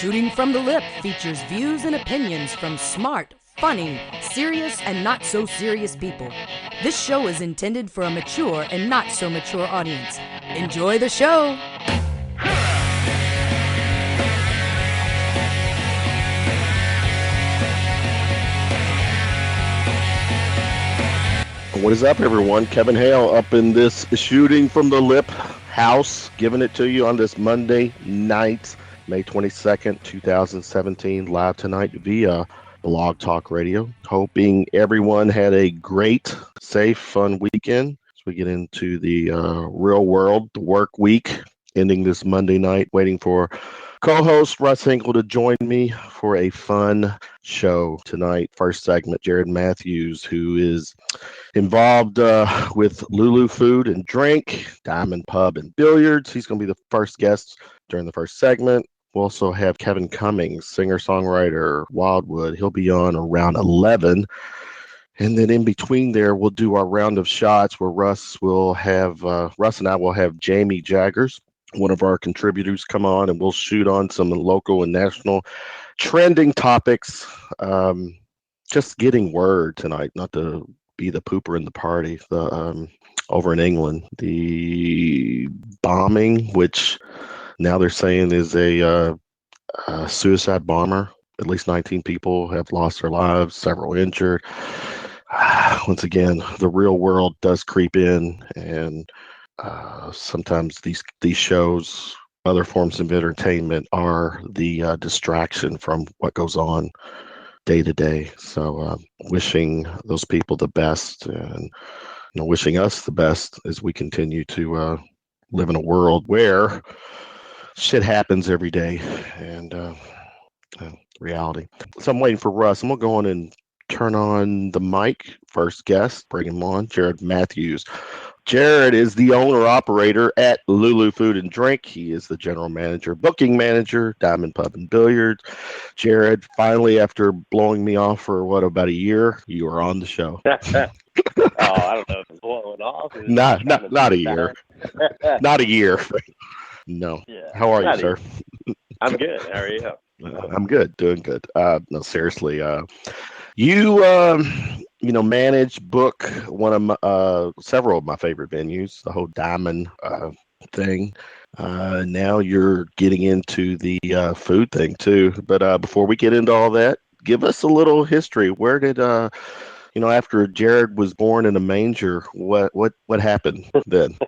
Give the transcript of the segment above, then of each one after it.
Shooting from the Lip features views and opinions from smart, funny, serious, and not so serious people. This show is intended for a mature and not so mature audience. Enjoy the show! What is up, everyone? Kevin Hale up in this Shooting from the Lip house, giving it to you on this Monday night, May 22nd, 2017, live tonight via Blog Talk Radio. Hoping everyone had a great, safe, fun weekend as we get into the real world, the work week, ending this Monday night, waiting for co-host Russ Hinkle to join me for a fun show tonight. First segment, Jared Matthews, who is involved with Lulu Food and Drink, Diamond Pub and Billiards. He's going to be the first guest during the first segment. We'll also have Kevin Cummings, singer-songwriter, WildWood. He'll be on around 11. And then in between there, we'll do our round of shots where Russ and I will have Jeni Jaggers, one of our contributors, come on, and we'll shoot on some local and national trending topics. Just getting word tonight, not to be the pooper in the party. Over in England, the bombing, which now they're saying is a suicide bomber. At least 19 people have lost their lives, several injured. Once again, the real world does creep in, and sometimes these shows, other forms of entertainment, are the distraction from what goes on day to day. So wishing those people the best, and wishing us the best as we continue to live in a world where shit happens every day, and reality. So I'm waiting for Russ. I'm going to go on and turn on the mic. First guest, bring him on, Jared Matthews. Jared is the owner-operator at Lulu Food and Drink. He is the general manager, booking manager, Diamond Pub and Billiards. Jared, finally, after blowing me off for, about a year, you are on the show. I don't know if it's blowing off. Not a year. Not a year. No. Yeah, how are you, sir? I'm good. How are you? I'm good. Doing good. No, seriously. You manage, book one of several of my favorite venues, the whole Diamond thing. Now you're getting into the food thing too. But before we get into all that, give us a little history. Where did after Jared was born in a manger, what happened then?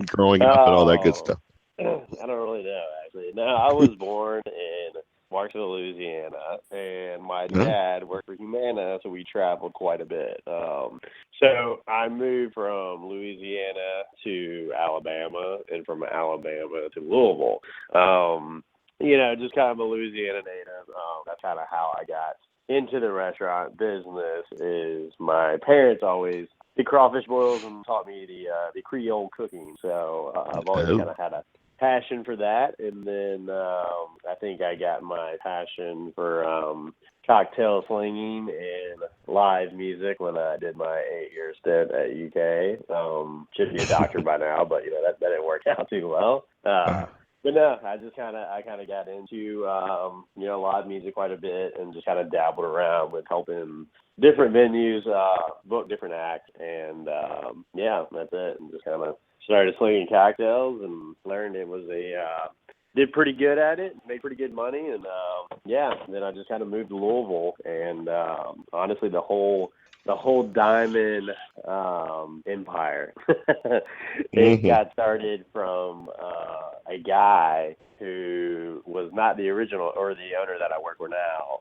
Growing up and all that good stuff. I don't really know, actually. No, I was born in Marksville, Louisiana, and my dad worked for Humana, so we traveled quite a bit. So I moved from Louisiana to Alabama, and from Alabama to Louisville. Just kind of a Louisiana native. That's kind of how I got into the restaurant business. Is my parents always did crawfish boils and taught me the Creole cooking. So I've always kind of had a passion for that, and then I think I got my passion for cocktail slinging and live music when I did my 8-year stint at UK. Should be a doctor by now, but that didn't work out too well. But no, I kind of got into live music quite a bit, and just kind of dabbled around with helping different venues book different acts, and that's it. And just kind of started slinging cocktails and learned it was did pretty good at it, made pretty good money, and then I just kind of moved to Louisville, and honestly, the whole Diamond empire, it got started from a guy who was not the original or the owner that I work with now.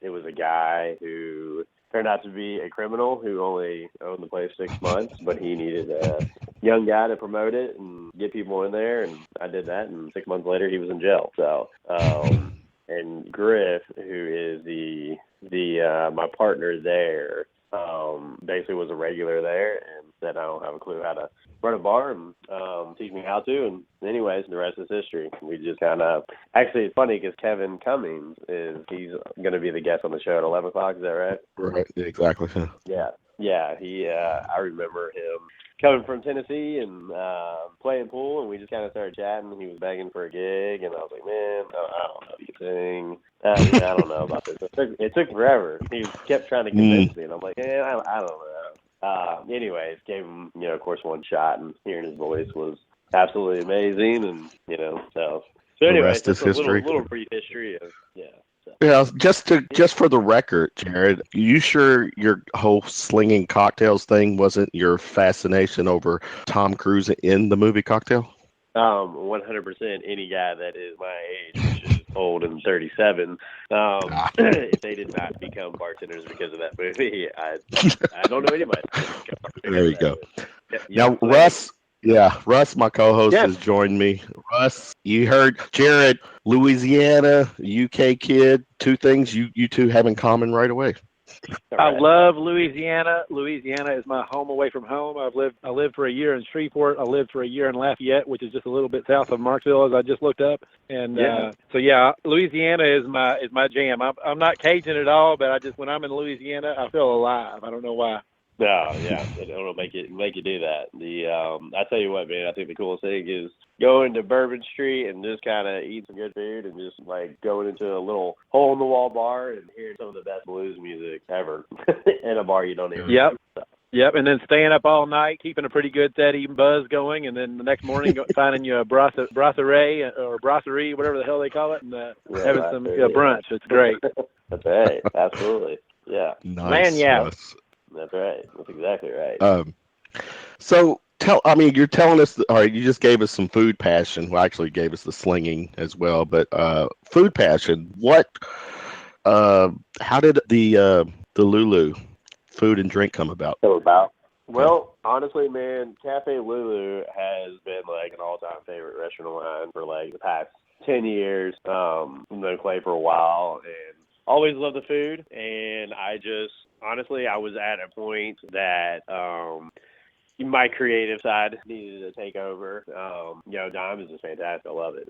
It was a guy who turned out to be a criminal who only owned the place 6 months, but he needed a young guy to promote it and get people in there, and I did that, and 6 months later he was in jail. So and Griff, who is my partner there, basically was a regular there and said I don't have a clue how to run a bar, and teach me how to. And anyways, the rest is history. We just kind of, actually it's funny because Kevin Cummings he's going to be the guest on the show at 11 o'clock. Is that right? Right. Yeah, exactly. Yeah. He, I remember him coming from Tennessee and playing pool, and we just kind of started chatting. He was begging for a gig, and I was like, man, I don't know if you can sing. I don't know about this. It took forever. He kept trying to convince me, and I'm like, man, I don't know. Anyways, gave him, of course, one shot, and hearing his voice was absolutely amazing, and so anyway, just a little brief history of Yeah, just for the record, Jared, you sure your whole slinging cocktails thing wasn't your fascination over Tom Cruise in the movie Cocktail? 100%. Any guy that is my age, which is old and 37, if they did not become bartenders because of that movie, I don't know anybody. There you go. Now, Russ. Yeah, Russ, my co-host, has joined me. Russ, you heard Jared, Louisiana, UK kid. Two things you two have in common right away. I love Louisiana. Louisiana is my home away from home. I lived for a year in Shreveport. I lived for a year in Lafayette, which is just a little bit south of Marksville, as I just looked up. And Louisiana is my jam. I'm not Cajun at all, but when I'm in Louisiana, I feel alive. I don't know why. No, yeah, it'll make you do that. I tell you what, man, I think the coolest thing is going to Bourbon Street and just kind of eat some good food and just like going into a little hole in the wall bar and hearing some of the best blues music ever in a bar you don't even know. Yep, and then staying up all night, keeping a pretty good steady buzz going, and then the next morning finding you a brasserie or brasserie, whatever the hell they call it, and having some brunch. It's great. That's right, absolutely. Yeah. Nice. Man, yeah. Russ. That's right. That's exactly right. So you're telling us, all right, you just gave us some food passion. Well, actually gave us the slinging as well, but food passion. How did the Lulu food and drink come about? Well, honestly, man, Cafe Lulu has been like an all-time favorite restaurant of mine for like the past 10 years. I've been Clay for a while and always loved the food. And honestly, I was at a point that my creative side needed to take over. Dime is just fantastic. I love it.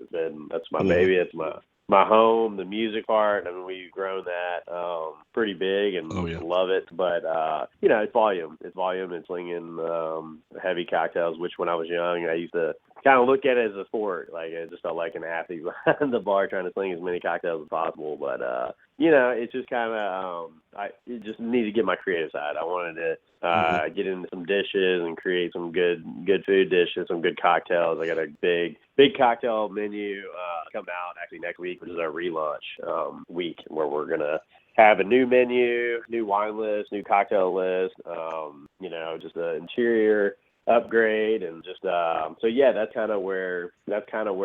That's my baby. It's my home, the music part. I mean, we've grown that pretty big and love it. But, it's volume. It's volume and slinging heavy cocktails, which when I was young, I used to kind of look at it as a sport. Like, I just felt like an athlete behind the bar trying to sling as many cocktails as possible. But, it's just kind of, I just need to get my creative side. I wanted to get into some dishes and create some good food dishes, some good cocktails. I got a big cocktail menu coming out actually next week, which is our relaunch week, where we're going to have a new menu, new wine list, new cocktail list, just an interior upgrade, and just that's kind of where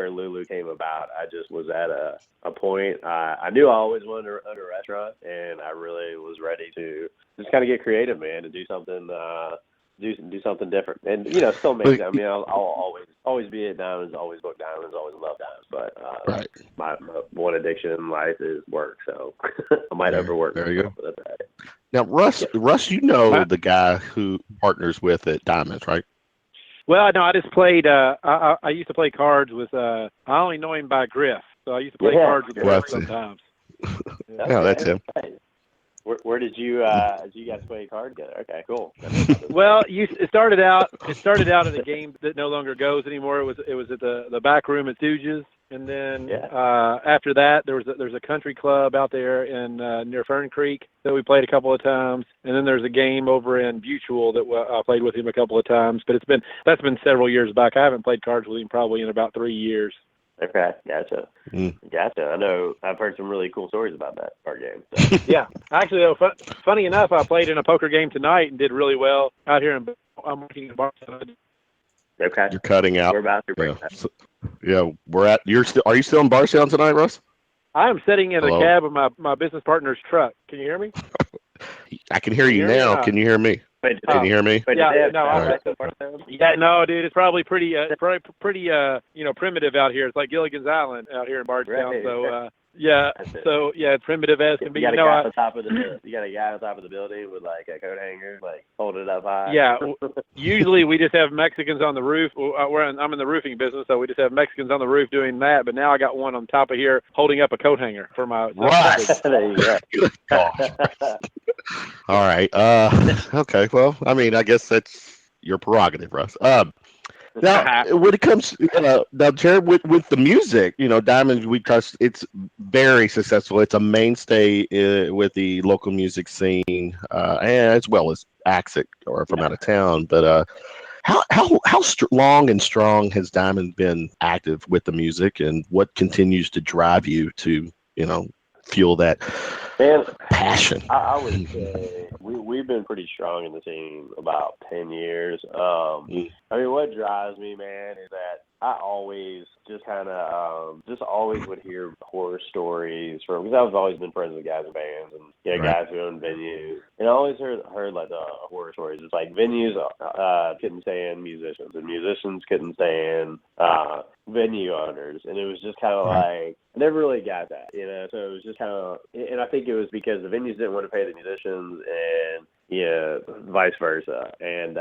Lulu came about. I just was at a point. I knew I always wanted to run a restaurant, and I really was ready to just kind of get creative, man, and do something something different, and still make it. I mean, I'll always be at Diamonds, always book Diamonds, always love Diamonds, but my one addiction in life is work, so I might overwork. There you go. But that's right. Now, Russ, the guy who partners with at Diamonds, right? Well, no, I just played. I used to play cards with. I only know him by Griff, so I used to play cards with Griff sometimes. That's him. Right. Where did you guys play cards together? Okay, cool. Well, it started out at a game that no longer goes anymore. It was at the back room at Stooges, and then after that there's a country club out there in near Fern Creek that we played a couple of times, and then there's a game over in Butual that I played with him a couple of times. But that's been several years back. I haven't played cards with him probably in about 3 years. Okay, gotcha. Gotcha. I know I've heard some really cool stories about that card game. So. Yeah, actually, though, funny enough, I played in a poker game tonight and did really well out here. I'm working in Barcelona. Okay, you're cutting out. We're about to break that. We're at. Are you still in Barstown tonight, Russ? I am sitting in the cab of my business partner's truck. Can you hear me? I can hear you now. Can you hear me? Can you hear me? No, dude, it's probably pretty primitive out here. It's like Gilligan's Island out here in Bardstown. Right. So it's primitive as can be. You got a guy on top of the building with like a coat hanger, like holding it up high. Yeah, usually we just have Mexicans on the roof. I'm in the roofing business, so we just have Mexicans on the roof doing that. But now I got one on top of here holding up a coat hanger for my. Right. There you go. All right. Okay. Well, I mean, I guess that's your prerogative, Russ. Now, when it comes, now, Jared, with the music, Diamond, we touched, it's very successful. It's a mainstay with the local music scene, and as well as acts that are from out of town. But how long and strong has Diamond been active with the music, and what continues to drive you to, fuel that passion? I would say we've been pretty strong in the scene about 10 years. I mean, what drives me, man, is that I always just kind of always would hear horror stories because I've always been friends with guys in bands and guys who own venues, and I always heard like the horror stories. It's like venues couldn't stand musicians, and musicians couldn't stand venue owners, and it was just kind of like I never really got that, So it was just kind of, and I think it was because the venues didn't want to pay the musicians, and vice versa, and.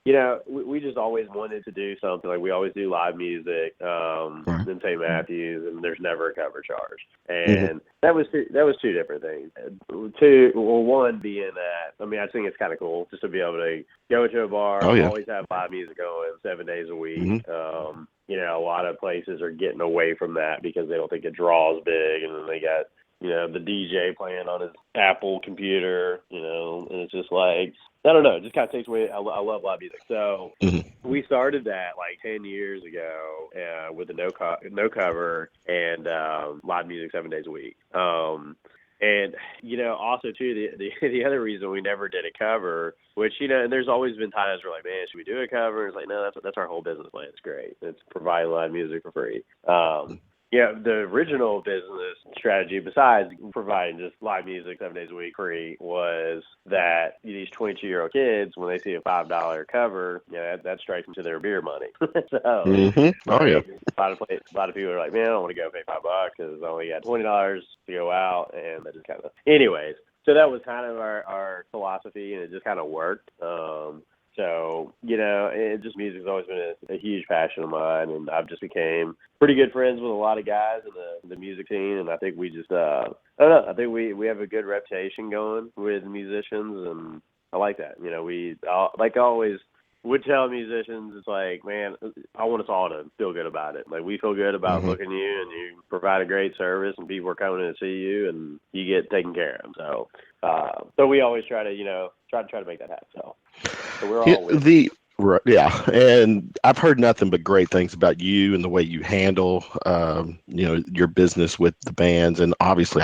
We just always wanted to do something. Like we always do live music in St. Matthews, and there's never a cover charge. And that was two different things. One being that, I mean, I think it's kind of cool just to be able to go to a bar, always have live music going 7 days a week. A lot of places are getting away from that because they don't think it draws big, and then they got the DJ playing on his Apple computer, and it's just like, I don't know, it just kind of takes away. I love live music. So we started that like 10 years ago with the no cover and live music 7 days a week. And, also, too, the other reason we never did a cover, which, and there's always been times where, like, man, should we do a cover? It's like, no, that's our whole business plan. It's great. It's provide live music for free. The original business strategy, besides providing just live music 7 days a week free, was that these 22-year-old kids, when they see a $5 cover, that strikes into their beer money. So, a lot of people are like, man, I don't want to go pay $5 because I only got $20 to go out, and that just kind of. Anyways, so that was kind of our philosophy, and it just kind of worked. So, music's always been a huge passion of mine, and I've just became pretty good friends with a lot of guys in the music scene, and I think we just, I don't know, I think we have a good reputation going with musicians, and I like that. I always would tell musicians, it's like, man, I want us all to feel good about it. Like, we feel good about booking you, and you provide a great service, and people are coming in to see you, and you get taken care of. So we always try to, try to make that happen. So we're all and I've heard nothing but great things about you and the way you handle, your business with the bands. And obviously,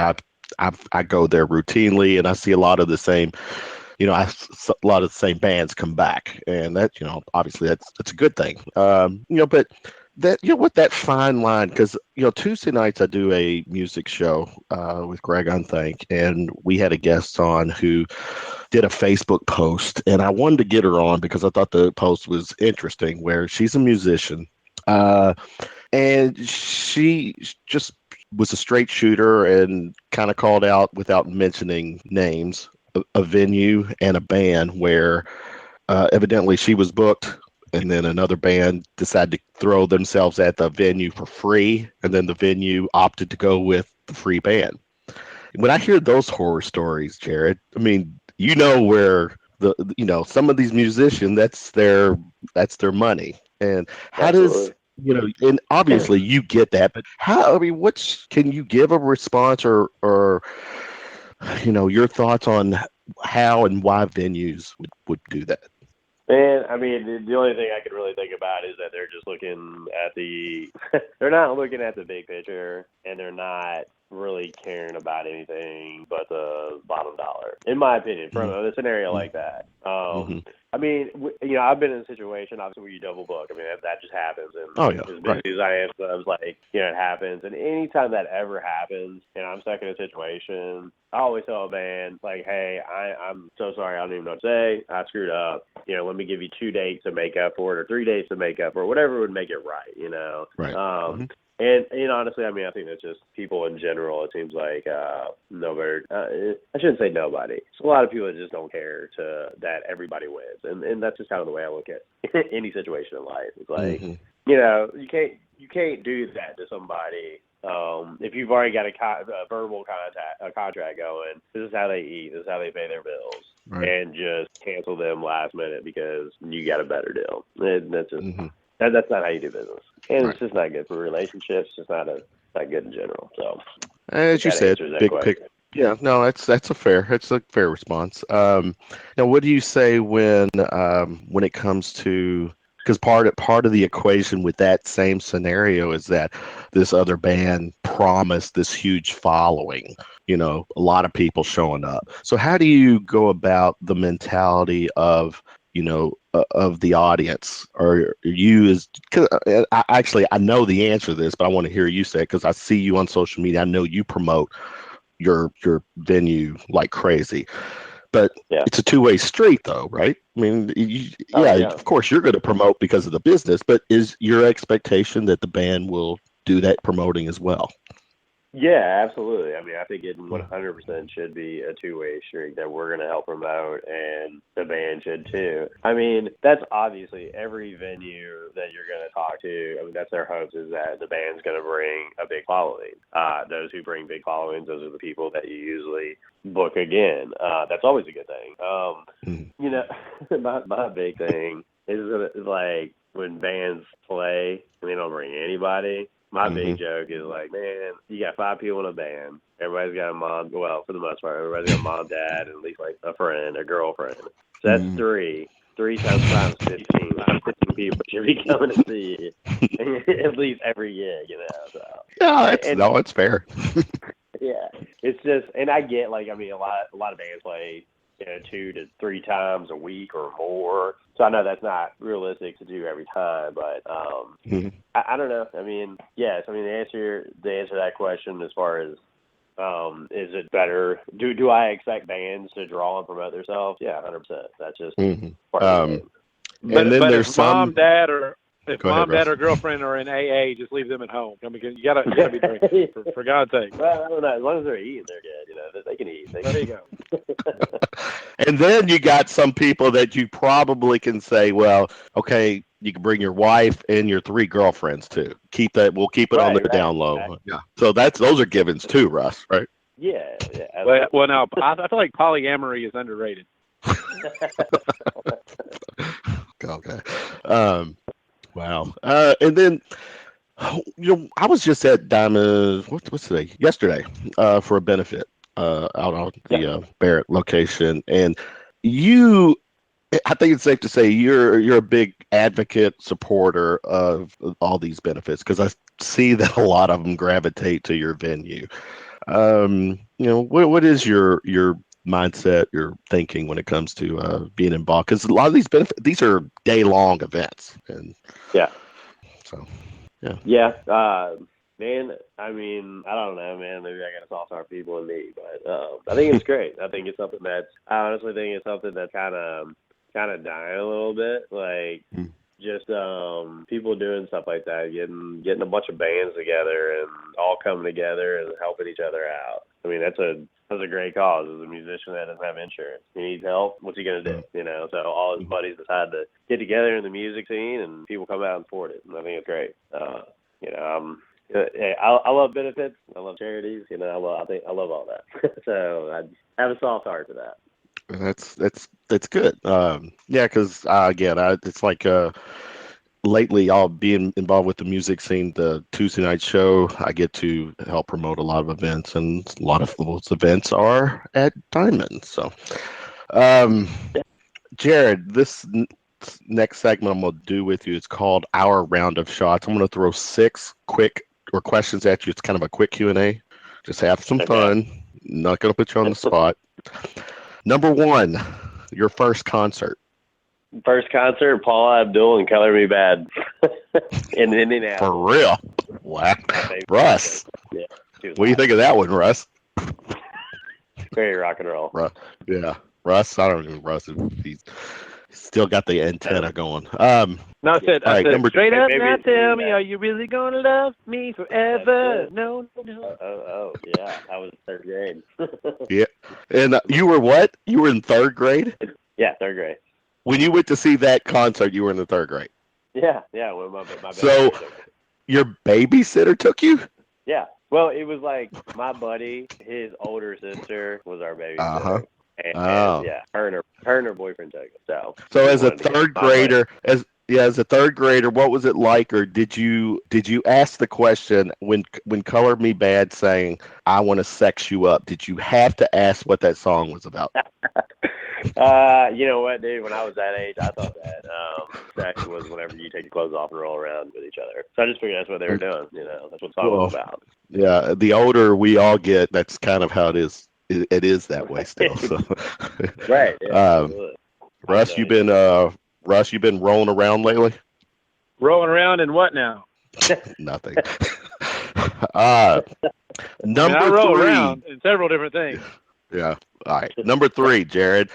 I go there routinely, and I see a lot of the same. A lot of the same bands come back, and that, obviously that's a good thing. But that, with that fine line, because, Tuesday nights I do a music show with Greg Unthank, and we had a guest on who did a Facebook post, and I wanted to get her on because I thought the post was interesting, where she's a musician, and she just was a straight shooter and kind of called out, without mentioning names, a venue and a band where evidently she was booked, and then another band decided to throw themselves at the venue for free, and then the venue opted to go with the free band. When I hear those horror stories, Jared, I mean, where some of these musicians, that's their money, and how does and obviously you get that, but can you give a response or your thoughts on how and why venues would do that? Man, I mean, the only thing I can really think about is that they're just looking at they're not looking at the big picture, and they're not really caring about anything but the bottom dollar, in my opinion, from a scenario like that. I mean, I've been in a situation, obviously, where you double book. I mean, that just happens. And as busy as I am, so I was like, it happens. And anytime that ever happens, and I'm stuck in a situation, I always tell a band, like, hey, I'm so sorry, I don't even know what to say. I screwed up. Let me give you 2 dates to make up for it, or 3 days to make up for it, whatever would make it right, Right. And honestly, I mean, I think that's just people in general. It seems like nobody. I shouldn't say nobody. It's a lot of people that just don't care that everybody wins, and that's just kind of the way I look at any situation in life. It's like you can't do that to somebody. If you've already got a verbal contract going, this is how they eat, this is how they pay their bills. and just cancel them last minute because you got a better deal. And that's just that's not how you do business, and it's just not good for relationships. It's not good in general. So, as you said, big pick. Yeah, no, that's a fair response. Now, what do you say when it comes to, because part of the equation with that same scenario is that this other band promised this huge following, a lot of people showing up. So how do you go about the mentality of of the audience? Or you as, cause I know the answer to this, but I want to hear you say it because I see you on social media. I know you promote your venue like crazy, but it's a two-way street though, right? I mean, of course you're going to promote because of the business, but is your expectation that the band will do that promoting as well? Yeah, absolutely. I mean, I think it 100% should be a two-way street, that we're going to help promote and the band should too. I mean, that's obviously every venue that you're going to talk to. I mean, that's their hopes, is that the band's going to bring a big following. Those who bring big followings, those are the people that you usually book again. That's always a good thing. My big thing is like when bands play and they don't bring anybody. My big joke is like, man, you got 5 people in a band. Everybody's got a mom. Well, for the most part, everybody's got a mom, dad, and at least like a friend, a girlfriend. So that's 3. 3 times 15. 15 people should be coming to see you at least every gig, So. Yeah, it's fair. Yeah, it's just, and I get, like, I mean, a lot of bands play 2 to 3 times a week or more. So I know that's not realistic to do every time, but I don't know. I mean, yes. I mean, the answer to that question, as far as is it better? Do I expect bands to draw and promote themselves? Yeah, 100%. That's just part of the game. But there's if some dad or girlfriend are in AA, just leave them at home. Because you gotta be drinking, for God's sake. Well, I don't know. As long as they're eating, they're good. They can eat. There you go. And then you got some people that you probably can say, well, okay, you can bring your wife and your 3 girlfriends too. We'll keep it on the down low. Exactly. Yeah. So those are givens too, Russ, right? Yeah. Well, now I feel like polyamory is underrated. Okay. Wow. And then, I was just at Diamond, what's today? Yesterday, for a benefit, out on the Barrett location. And I think it's safe to say you're a big advocate, supporter of all these benefits, because I see that a lot of them gravitate to your venue. What is your mindset, your thinking when it comes to being involved? Because a lot of these are day-long events, and man, I mean, I don't know, man. Maybe I got to talk to our people and me, but I think it's great. I honestly think it's something that's kind of dying a little bit, like just people doing stuff like that, getting a bunch of bands together and all coming together and helping each other out. I mean, that's a great cause. As a musician that doesn't have insurance, he needs help. What's he gonna do? So all his buddies decide to get together in the music scene, and people come out and support it. And I think it's great. I love benefits. I love charities. I love all that. So I have a soft heart for that. That's good. Because again, it's like lately, I'll being involved with the music scene. The Tuesday night show, I get to help promote a lot of events, and a lot of those events are at Diamond. So, Jared, this next segment I'm going to do with you is called Our Round of Shots. I'm going to throw 6 quick questions at you. It's kind of a quick Q&A. Just have some fun. Not going to put you on the spot. Number 1, your first concert. First concert, Paula Abdul and Color Me Bad in Indianapolis. For real? Wow. Russ. Yeah. What do you think of that one, Russ? Very rock and roll. Yeah. Russ, I don't know Russ. He's still got the antenna going. I said straight up, now tell me, are you really going to love me forever? No. Oh, yeah. I was 3rd grade. Yeah. And you were what? You were in 3rd grade? Yeah, 3rd grade. When you went to see that concert, you were in the 3rd grade? Yeah. Well, my so your babysitter took you? Yeah. Well, it was like my buddy, his older sister was our babysitter. And yeah, her and her boyfriend took it. So as a third grader, as a third grader, what was it like, or did you ask the question when Color Me Bad sang "I Want to Sex You Up"? Did you have to ask what that song was about? You know what, dude? When I was that age, I thought that sex was whenever you take your clothes off and roll around with each other. So I just figured that's what they were doing. You know, that's what the song was about. Yeah, the older we all get, that's kind of how it is. It is that way still. So. Right. Yeah, Russ, you've been rolling around lately? Rolling around in what now? Nothing. Number I roll 3. Around in several different things. Yeah. All right. Number 3, Jared.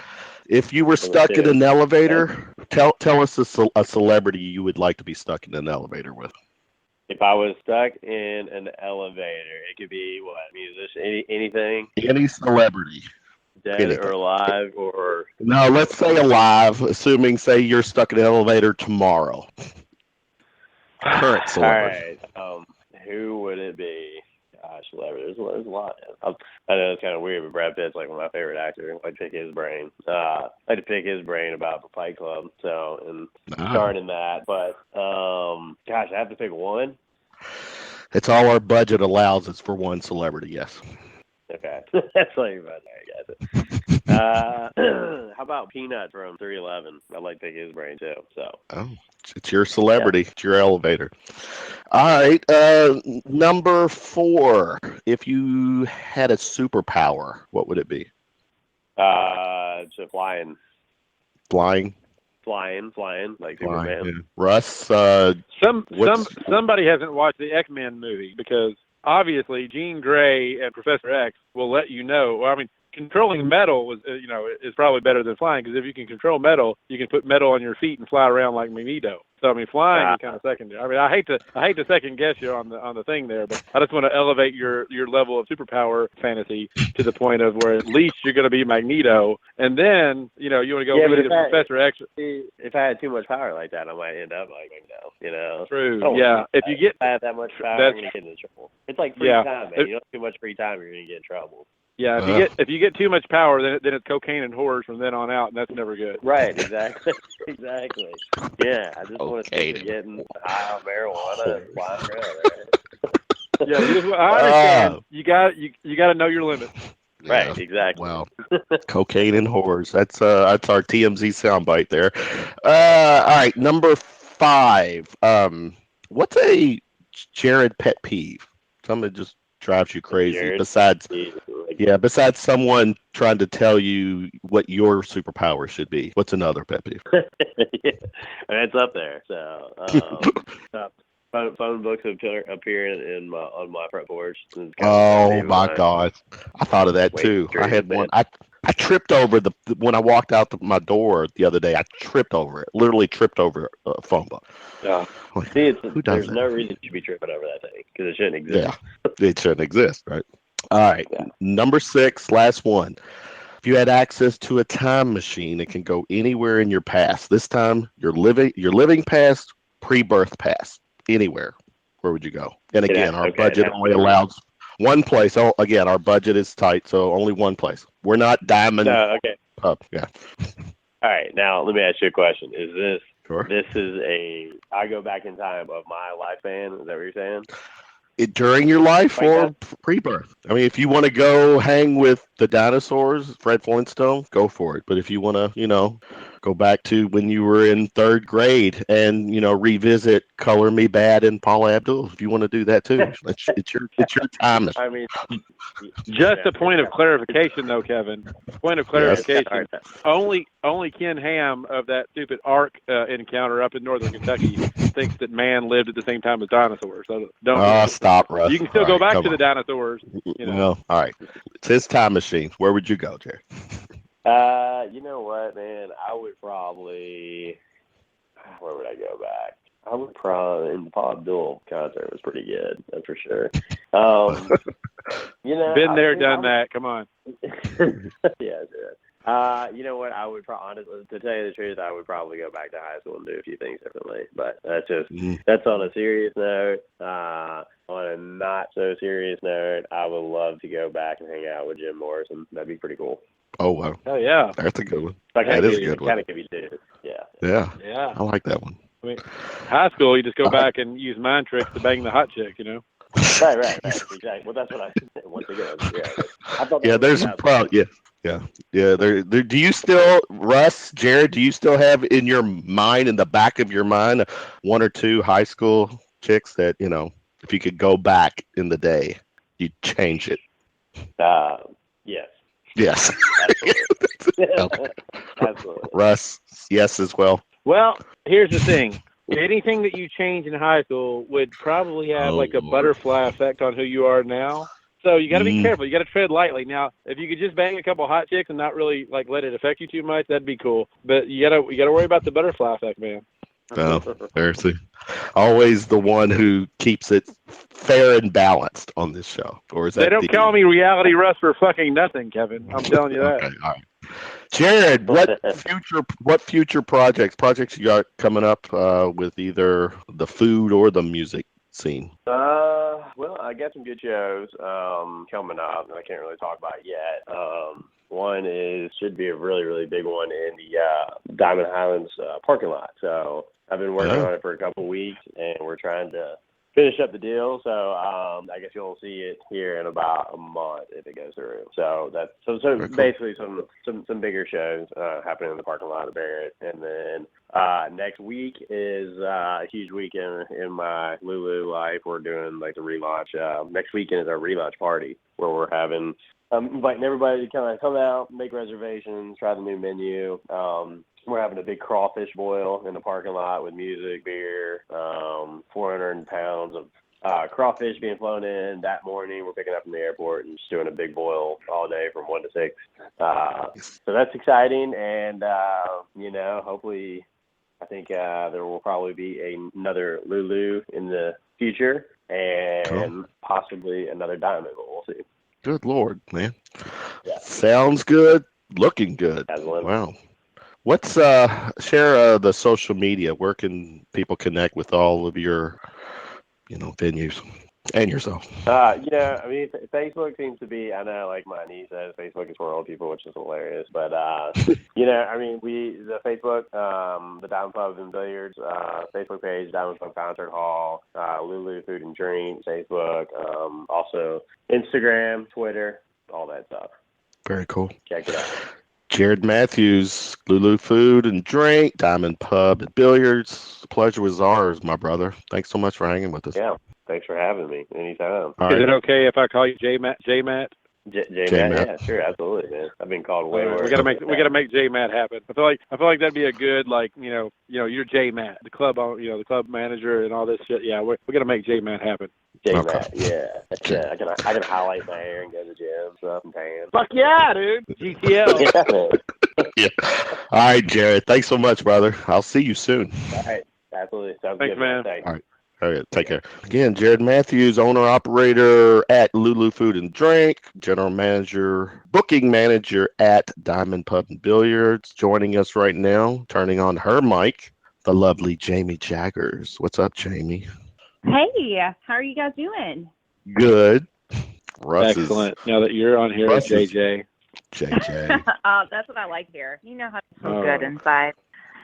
If you were stuck in an elevator, tell us a celebrity you would like to be stuck in an elevator with. If I was stuck in an elevator, it could be what? Musician? Anything? Any celebrity. Dead anything. Or alive or... No, let's say alive, assuming, say, you're stuck in an elevator tomorrow. Current celebrity. All right. Who would it be? Gosh, celebrity. There's a lot. I know it's kind of weird, but Brad Pitt's like one of my favorite actors. I'd pick his brain. I'd like to pick his brain about the Fight Club. So, and starring in that. But, gosh, I have to pick one. It's all our budget allows. It's for one celebrity, yes. Okay. That's like about there, guys. How about Peanut from 311? I'd like to pick his brain, too. So. Oh, it's your celebrity. Yeah. It's your elevator. All right. Number 4. If you had a superpower, what would it be? Just flying. Flying? Flying, like Superman. Yeah. Russ, somebody hasn't watched the X-Men movie, because obviously Jean Grey and Professor X will let you know. Well, I mean, controlling metal is probably better than flying, because if you can control metal, you can put metal on your feet and fly around like Magneto. So I mean, flying is kind of secondary. I mean, I hate to second guess you on the thing there, but I just want to elevate your level of superpower fantasy to the point of where at least you're going to be Magneto, and then you want to go be the Professor X. If I had too much power like that, I might end up like Magneto. You know. True. Yeah. If I have that much power, I'm going to get into trouble. It's like free time, man. You don't have too much free time, you're going to get in trouble. Yeah, if you get too much power, then it's cocaine and horrors from then on out, and that's never good. Right, exactly. Yeah, I just want to start getting high on marijuana and flying around. Right? Yeah, I understand. You got to know your limits. Yeah, right, exactly. Wow, cocaine and horrors. That's our TMZ soundbite there. All right, number 5. What's a Jared pet peeve? Something just drives you crazy besides someone trying to tell you what your superpower should be. What's another pet peeve? It's up there. So phone books appear on my front porch. Oh my God, I thought of that too. I had one. I tripped over when I walked out my door the other day. I tripped over it. Literally tripped over a phone book. Yeah. See, there's no reason you should be tripping over that thing, because it shouldn't exist. Yeah, it shouldn't exist, right? All right, Number 6, last one. If you had access to a time machine, it can go anywhere in your past. This time, your living past, pre-birth past, anywhere. Where would you go? And again, our budget only allows one place. Oh, again, our budget is tight, so only one place. We're not diamond. No, okay. Yeah. All right, now let me ask you a question. Is this? Sure. This is I go back in time of my lifespan. Is that what you're saying? During your life or pre-birth? I mean, if you want to go hang with the dinosaurs, Fred Flintstone, go for it. But if you want to, go back to when you were in 3rd grade and, revisit Color Me Bad and Paula Abdul, if you want to do that too, it's your time. I mean, just a point of clarification, though, Kevin. Point of clarification. Yes. Only Ken Ham of that stupid Ark encounter up in northern Kentucky thinks that man lived at the same time as dinosaurs. So don't. Stop, Russ. You can still go back to the dinosaurs. Well, all right. It's his time machine. Where would you go, Jerry? You know what, man? I would probably. Where would I go back? I would probably. The Paul Abdul concert was pretty good. That's for sure. Been there, done that. Come on. Yeah, sure. You know what? I would honestly, to tell you the truth, I would probably go back to high school and do a few things differently. But that's on a serious note. On a not so serious note, I would love to go back and hang out with Jim Morrison. That'd be pretty cool. Oh, wow. Oh, yeah. That's a good one. That is a good one. Kind of can be too. Yeah. Yeah. I like that one. I mean, high school, you just go back and use mind tricks to bang the hot chick, you know? Right. Exactly. Well, that's what I once again. Yeah. I thought There's a problem. Yeah. There. Do you still, Russ, Jared? Do you still have in your mind, in the back of your mind, one or two high school chicks that if you could go back in the day, you'd change it? Yes. Yes. Absolutely. Okay. Absolutely. Russ, yes as well. Well, here's the thing. Anything that you change in high school would probably have a butterfly effect on who you are now. So you got to be careful. You got to tread lightly. Now, if you could just bang a couple hot chicks and not really let it affect you too much, that'd be cool. But you got to worry about the butterfly effect, man. No, seriously. Always the one who keeps it fair and balanced on this show. Or is that they don't call me Reality Russ for fucking nothing, Kevin. I'm telling you that. Okay, all right. Jared, what future projects you got coming up with either the food or the music scene? Well, I got some good shows coming up, and I can't really talk about it yet. One should be a really, really big one in the Diamond Highlands parking lot. So I've been working on it for a couple of weeks, and we're trying to finish up the deal. So I guess you'll see it here in about a month if it goes through. So that's basically some bigger shows happening in the parking lot of Barrett. And then next week is a huge weekend in my Lulu life. We're doing the relaunch. Next weekend is our relaunch party where we're having inviting everybody to kind of come out, make reservations, try the new menu. We're having a big crawfish boil in the parking lot with music, beer, 400 pounds of crawfish being flown in that morning. We're picking up from the airport and just doing a big boil all day from 1 to 6. So that's exciting. And, hopefully I think there will probably be another Lulu in the future and possibly another Diamond, but we'll see. Good Lord, man. Yeah. Sounds good. Looking good. Wow. What's share the social media? Where can people connect with all of your, venues and yourself? Facebook seems to be. I know, like my niece says, Facebook is for old people, which is hilarious. But the Facebook, the Diamond Pub and Billiards Facebook page, Diamond Pub Concert Hall, Lulu Food and Drink Facebook, also Instagram, Twitter, all that stuff. Very cool. Check it out. Jared Matthews, Lulu Food and Drink, Diamond Pub and Billiards. The pleasure was ours, my brother. Thanks so much for hanging with us. Yeah, thanks for having me. Anytime. Is it okay if I call you J-Matt? J-Matt? J-Matt, yeah, sure, absolutely, man. I've been called way worse. We gotta make J-Matt happen. I feel like that'd be a good you're J-Matt, the club, the club manager and all this shit. Yeah, we gotta make J-Matt happen. J-Matt, yeah. I can highlight my hair and go to the gym, stuff and tan. Fuck yeah, dude. GTL. Yeah. All right, Jared. Thanks so much, brother. I'll see you soon. All right, absolutely. Sounds Thanks, good, man. Thanks. All right, take care. Again, Jared Matthews, owner-operator at Lulu Food and Drink, general manager, booking manager at Diamond Pub and Billiards. Joining us right now, turning on her mic, the lovely Jeni Jaggers. What's up, Jamie? Hey, how are you guys doing? Good. Russ Excellent. Now that you're on here, JJ. JJ. That's what I like here. You know how to feel good inside.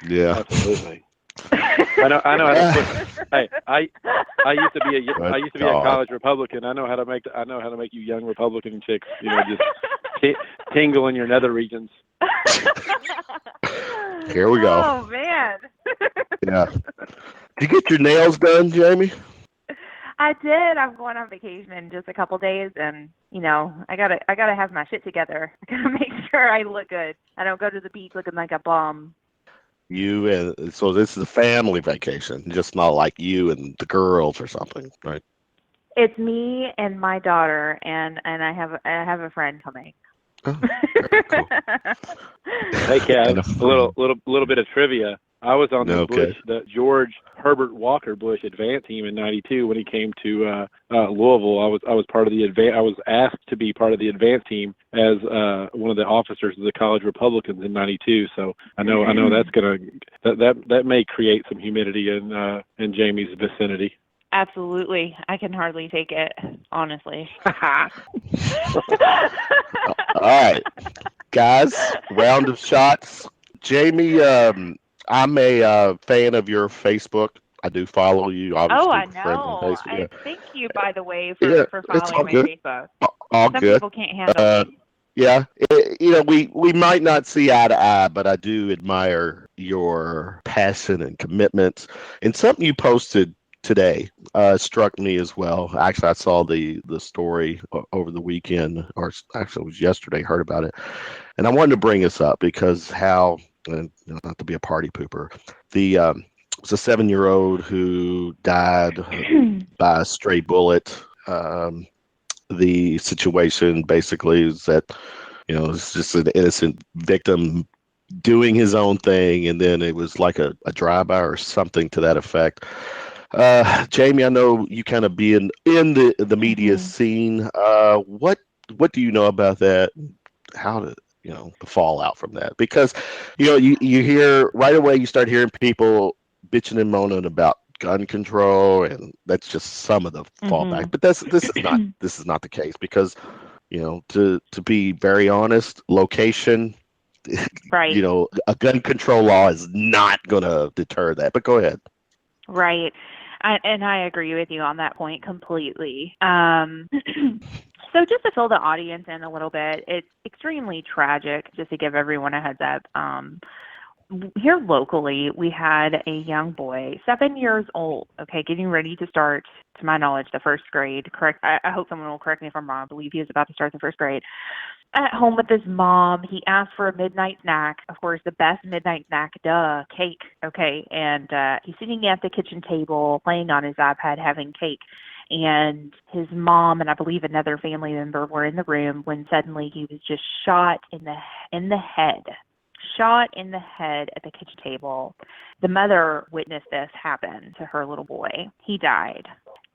Yeah. Absolutely. I know how to put, hey, I used to be a college Republican. I know how to make you young Republican chicks, just tingle in your nether regions. Here we go. Oh man. Yeah. Did you get your nails done, Jamie? I did. I'm going on vacation in just a couple days, and I gotta have my shit together. I gotta make sure I look good. I don't go to the beach looking like a bum. So this is a family vacation, just not like you and the girls or something, right? It's me and my daughter, and I have a friend coming. Oh, very cool. Hey, Kat, a little bit of trivia. I was on the George Herbert Walker Bush advance team in '92 when he came to Louisville. I was part of the I was asked to be part of the advance team as one of the officers of the college Republicans in '92. So I know that's that may create some humidity in Jamie's vicinity. Absolutely. I can hardly take it, honestly. All right. Guys, round of shots. Jamie, I'm a fan of your Facebook. I do follow you. Obviously, Oh, I we're friends on know. Facebook. Yeah, Thank you, by the way, yeah, for it's following all my good. Facebook. All Some good. people can't handle Uh, me. yeah, we might not see eye to eye, but I do admire your passion and commitment. And something you posted today struck me as well. Actually, I saw the story over the weekend, or actually it was yesterday. Heard about it, and I wanted to bring this up because not to be a party pooper, it was a 7-year-old who died by a stray bullet. The situation basically is that it's just an innocent victim doing his own thing, and then it was like a drive-by or something to that effect. Jamie, I know you kind of be in the media Mhm. scene. What do you know about that? How to the fallout from that? Because you hear right away, you start hearing people bitching and moaning about gun control, and that's just some of the fallback. Mhm. But this is not the case because to be very honest, location, Right. a gun control law is not going to deter that. But go ahead. Right. And I agree with you on that point completely. So just to fill the audience in a little bit, it's extremely tragic, just to give everyone a heads up. Here locally, we had a young boy, 7 years old, okay, getting ready to start, to my knowledge, the first grade. Correct. I hope someone will correct me if I'm wrong. I believe he was about to start the first grade. At home with his mom, he asked for a midnight snack. Of course, the best midnight snack, cake. Okay, and he's sitting at the kitchen table, playing on his iPad, having cake. And his mom and I believe another family member were in the room when suddenly he was just shot in the head. Shot in the head at the kitchen table. The mother witnessed this happen to her little boy. He died.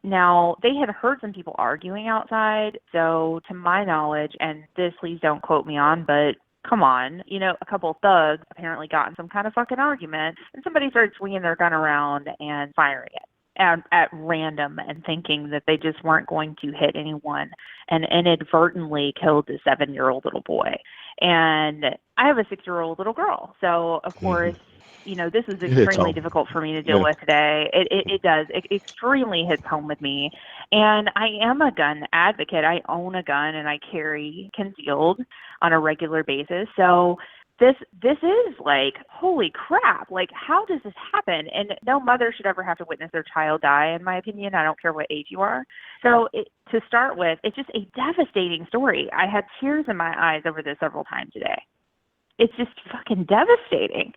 Now, they had heard some people arguing outside, so to my knowledge, and this please don't quote me on, but come on, a couple of thugs apparently got in some kind of fucking argument, and somebody started swinging their gun around and firing it at random and thinking that they just weren't going to hit anyone, and inadvertently killed the 7-year-old little boy. And I have a 6-year-old little girl, so of course, this is It hits extremely home. difficult for me to deal Yeah. with today. It does. It extremely hits home with me. And I am a gun advocate. I own a gun and I carry concealed on a regular basis. So this is like, holy crap. Like, how does this happen? And no mother should ever have to witness their child die, in my opinion. I don't care what age you are. So to start with, it's just a devastating story. I had tears in my eyes over this several times today. It's just fucking devastating.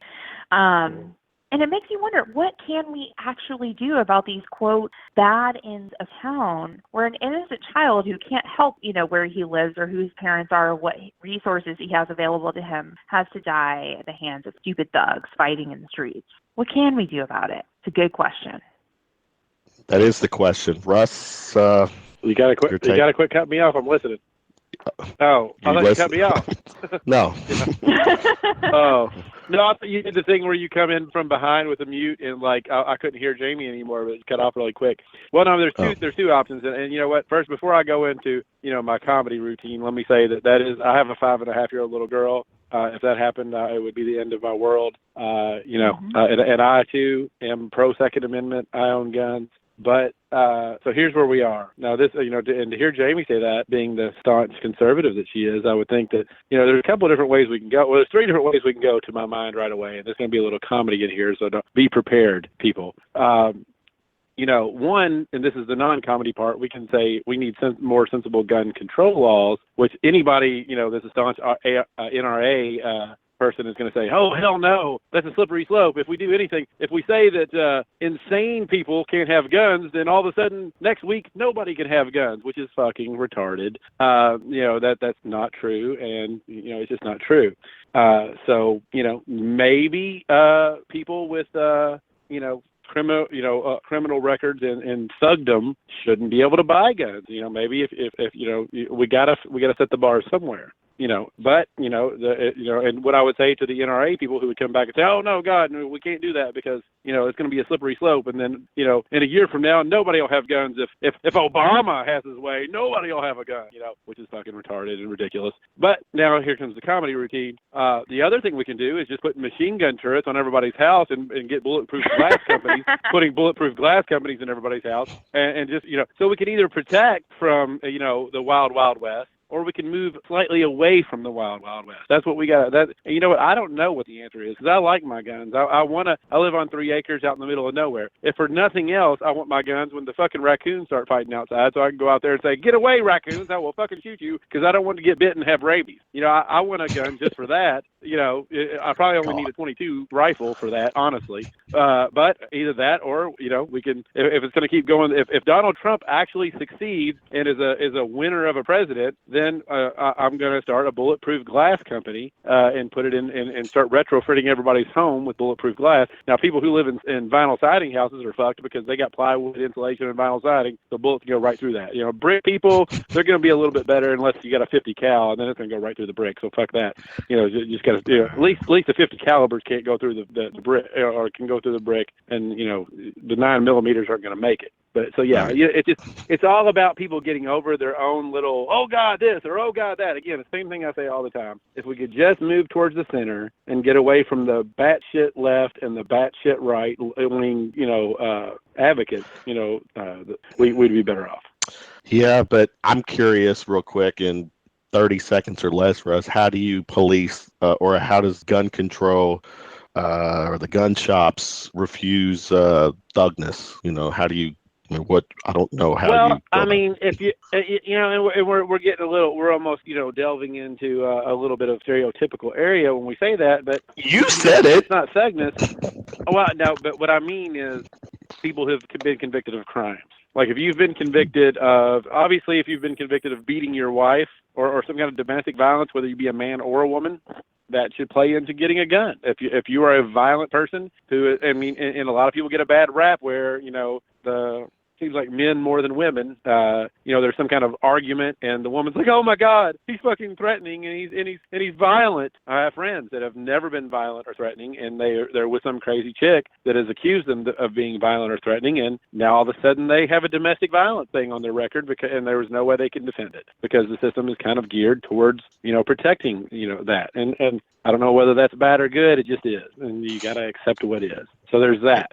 And it makes you wonder, what can we actually do about these, quote, bad ends of town where an innocent child who can't help, where he lives or who his parents are or what resources he has available to him has to die at the hands of stupid thugs fighting in the streets? What can we do about it? It's a good question. That is the question. Russ, You gotta quit. your You take? gotta quit cutting me off. I'm listening. Oh, I thought you cut me off. No. Oh, no, I thought you did the thing where you come in from behind with a mute and I couldn't hear Jamie anymore, but it cut off really quick. Well, no, there's two options, and you know what? First, before I go into my comedy routine, let me say that is I have a 5.5-year-old little girl. If that happened, it would be the end of my world. And I too am pro Second Amendment. I own guns. But so here's where we are now. This, and to hear Jamie say that, being the staunch conservative that she is, I would think that there's a couple of different ways we can go. Well, there's 3 different ways we can go to my mind right away, and there's going to be a little comedy in here, so be prepared, people. One, and this is the non-comedy part, we can say we need more sensible gun control laws, which anybody that's a staunch NRA person is going to say, oh, hell no, that's a slippery slope. If we do anything, if we say that insane people can't have guns, then all of a sudden next week nobody can have guns, which is fucking retarded. That's not true, and it's just not true. So maybe people with criminal records and thugdom shouldn't be able to buy guns. Maybe if we gotta set the bar somewhere. But and what I would say to the NRA people who would come back and say, oh no, God, no, we can't do that because it's going to be a slippery slope, and then in a year from now nobody will have guns. If Obama has his way, nobody will have a gun. Which is fucking retarded and ridiculous. But now here comes the comedy routine. The other thing we can do is just put machine gun turrets on everybody's house and get bulletproof glass companies, putting bulletproof glass companies in everybody's house, and just so we can either protect from the wild west, or we can move slightly away from the wild west. That's what we got. And you know what? I don't know what the answer is because I like my guns. I live on 3 acres out in the middle of nowhere. If for nothing else, I want my guns when the fucking raccoons start fighting outside, so I can go out there and say, "Get away, raccoons! I will fucking shoot you," because I don't want to get bit and have rabies. I want a gun just for that. I probably only need a .22 rifle for that, honestly. But either that, or we can. If it's going to keep going, if Donald Trump actually succeeds and is a winner of a president, then I'm going to start a bulletproof glass company and put it in and start retrofitting everybody's home with bulletproof glass. Now, people who live in vinyl siding houses are fucked because they got plywood, insulation, and vinyl siding. The bullets go right through that. Brick people, they're going to be a little bit better unless you got a 50 cal, and then it's going to go right through the brick. So fuck that. Just got to at least the 50 calibers can't go through the brick or can go through the brick, and the 9 millimeters aren't going to make it. But so yeah, it's all about people getting over their own little oh God this or oh God that. Again, the same thing I say all the time. If we could just move towards the center and get away from the batshit left and the batshit right wing, advocates, we'd be better off. Yeah, but I'm curious, real quick, in 30 seconds or less, Russ, how do you police or how does gun control or the gun shops refuse thugness? How do you? I don't know how. Well, I mean, if you, and we're getting a little, we're almost, delving into a little bit of stereotypical area when we say that, but you said it. It's not thugness. Well, no, but what I mean is people who have been convicted of crimes. Like if you've been convicted of, obviously, if you've been convicted of beating your wife or some kind of domestic violence, whether you be a man or a woman, that should play into getting a gun. If you are a violent person who, and a lot of people get a bad rap where, seems like men more than women, there's some kind of argument and the woman's like, oh my God, he's fucking threatening and he's violent. I have friends that have never been violent or threatening, and they're with some crazy chick that has accused them of being violent or threatening, and now all of a sudden they have a domestic violence thing on their record and there was no way they can defend it because the system is kind of geared towards, protecting, that. And I don't know whether that's bad or good. It just is, and you got to accept what it is. So there's that.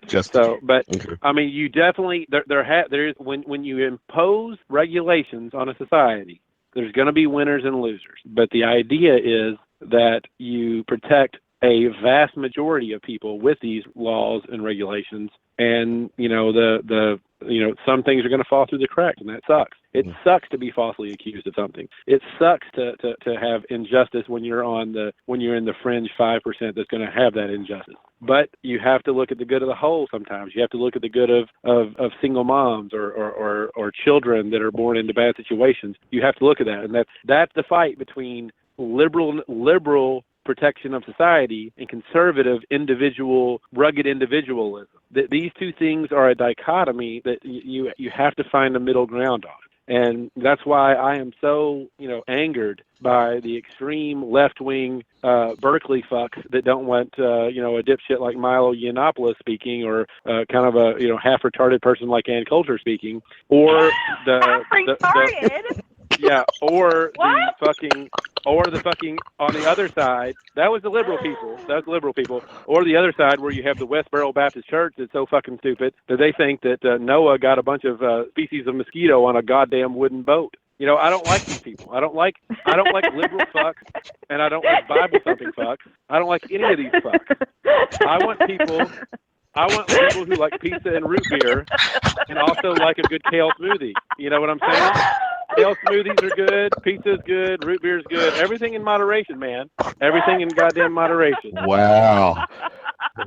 I mean, you definitely there is when you impose regulations on a society, there's going to be winners and losers. But the idea is that you protect a vast majority of people with these laws and regulations, and some things are going to fall through the cracks, and that sucks. It sucks to be falsely accused of something. It sucks to have injustice when you're in the fringe 5% that's going to have that injustice. But you have to look at the good of the whole sometimes. You have to look at the good of single moms or children that are born into bad situations. You have to look at that, and that's the fight between liberal protection of society and conservative rugged individualism. These two things are a dichotomy that you have to find a middle ground on. And that's why I am so, angered by the extreme left-wing Berkeley fucks that don't want, a dipshit like Milo Yiannopoulos speaking, or kind of a, half-retarded person like Ann Coulter speaking, or yeah, or the fucking on the other side. That was the liberal people. Or the other side where you have the West Borough Baptist Church that's so fucking stupid that they think that Noah got a bunch of species of mosquito on a goddamn wooden boat. I don't like these people. I don't like liberal fucks, and I don't like Bible thumping fucks. I don't like any of these fucks. I want people who like pizza and root beer and also like a good kale smoothie. You know what I'm saying? Kale smoothies are good, pizza's good, root beer's good. Everything in moderation, man. Everything in goddamn moderation. Wow.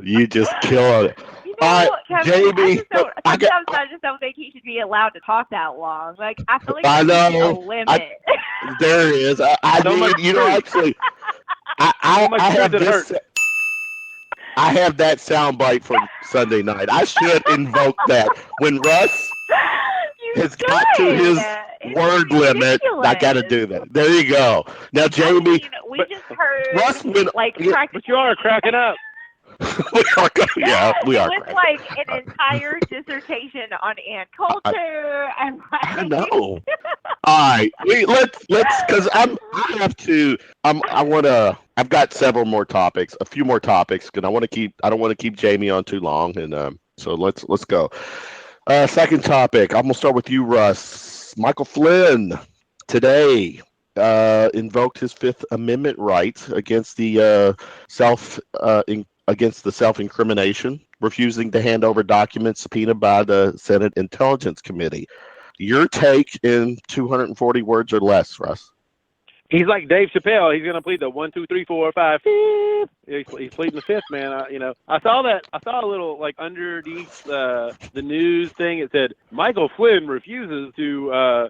You just killed it. Kevin, Jamie, I just don't think he should be allowed to talk that long. Like, I feel like there's a limit. There is. Actually, I have that soundbite from Sunday night. I should invoke that when Russ has got to his Word limit. I got to do that. There you go. Now, Jamie. I mean, we just heard, Russ went, like, but you are cracking up. we are. Yeah, we are. It was like an entire dissertation on ant culture. I know. All right, let's because I have to. I want to. I've got several more topics, a few more topics, because I don't want to keep Jamie on too long, and so let's go. Second topic. I'm gonna start with you, Russ. Michael Flynn today invoked his Fifth Amendment right against the self-incrimination, refusing to hand over documents subpoenaed by the Senate Intelligence Committee. Your take in 240 words or less, Russ? He's like Dave Chappelle. He's going to plead the 1, 2, 3, 4, 5. He's pleading the fifth, man. I saw that. I saw a little like underneath the news thing. It said Michael Flynn refuses to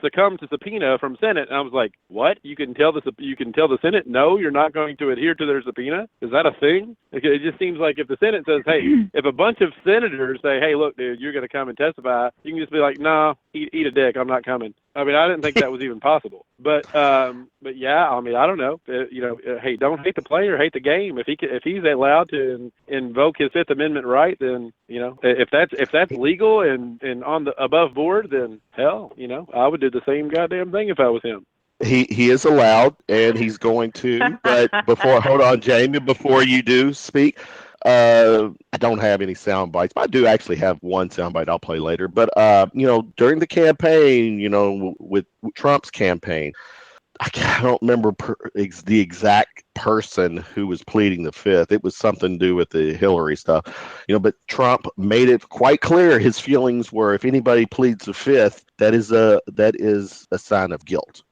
succumb to subpoena from Senate, and I was like, what? You can tell the Senate, no, you're not going to adhere to their subpoena? Is that a thing? It just seems like if the Senate says, hey, if a bunch of senators say, hey, look, dude, you're going to come and testify, you can just be like, nah, eat a dick, I'm not coming. I mean, I didn't think that was even possible. But yeah, I mean, I don't know. Hey, don't hate the player, hate the game. If he's allowed to invoke his Fifth Amendment right, then if that's legal and on the above board, then hell, I would do the same goddamn thing if I was him. He is allowed, and he's going to. But hold on, Jamie, before you do speak. I don't have any sound bites, but I do actually have one sound bite I'll play later. But during the campaign, with Trump's campaign, I don't remember the exact person who was pleading the fifth. It was something to do with the Hillary stuff, but Trump made it quite clear his feelings were if anybody pleads the fifth, that is a sign of guilt.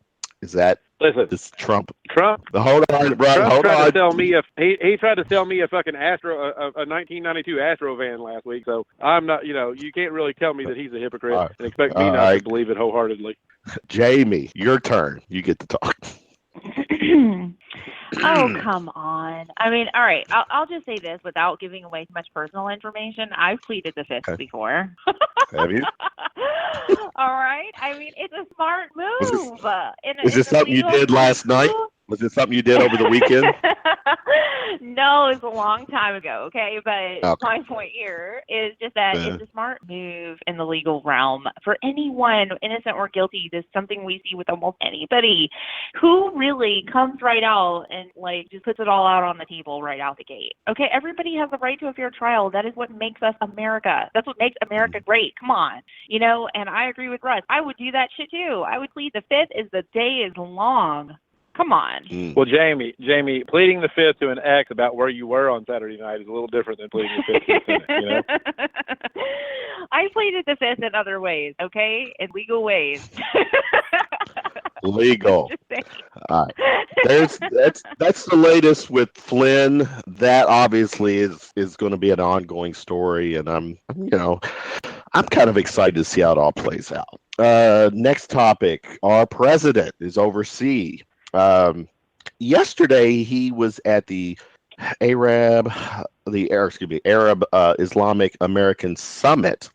Is that? Listen, this Trump. Hold on, Trump hold tried on. To sell me he tried to sell me a fucking a 1992 Astro van last week. So I'm not, you can't really tell me that he's a hypocrite and expect me not to believe it wholeheartedly. Jamie, your turn. You get to talk. Oh, come on. I mean, all right. I'll just say this without giving away too much personal information. I've pleaded the fifth before. Have you? All right. I mean, it's a smart move. Is this something you did last night? Was it something you did over the weekend? No, it's a long time ago, okay? But my point here is just that it's a smart move in the legal realm for anyone, innocent or guilty. This is something we see with almost anybody who really comes right out and, just puts it all out on the table right out the gate. Okay, everybody has the right to a fair trial. That is what makes us America. That's what makes America great. Come on. And I agree with Russ. I would do that shit too. I would plead the fifth as the day is long. Come on. Well, Jamie, pleading the fifth to an ex about where you were on Saturday night is a little different than pleading the fifth to the Senate, I pleaded the fifth in other ways, okay? In legal ways. Legal. All right. That's the latest with Flynn. That obviously is going to be an ongoing story, and I'm kind of excited to see how it all plays out. Next topic. Our president is overseas. Yesterday he was at the Arab Islamic American Summit,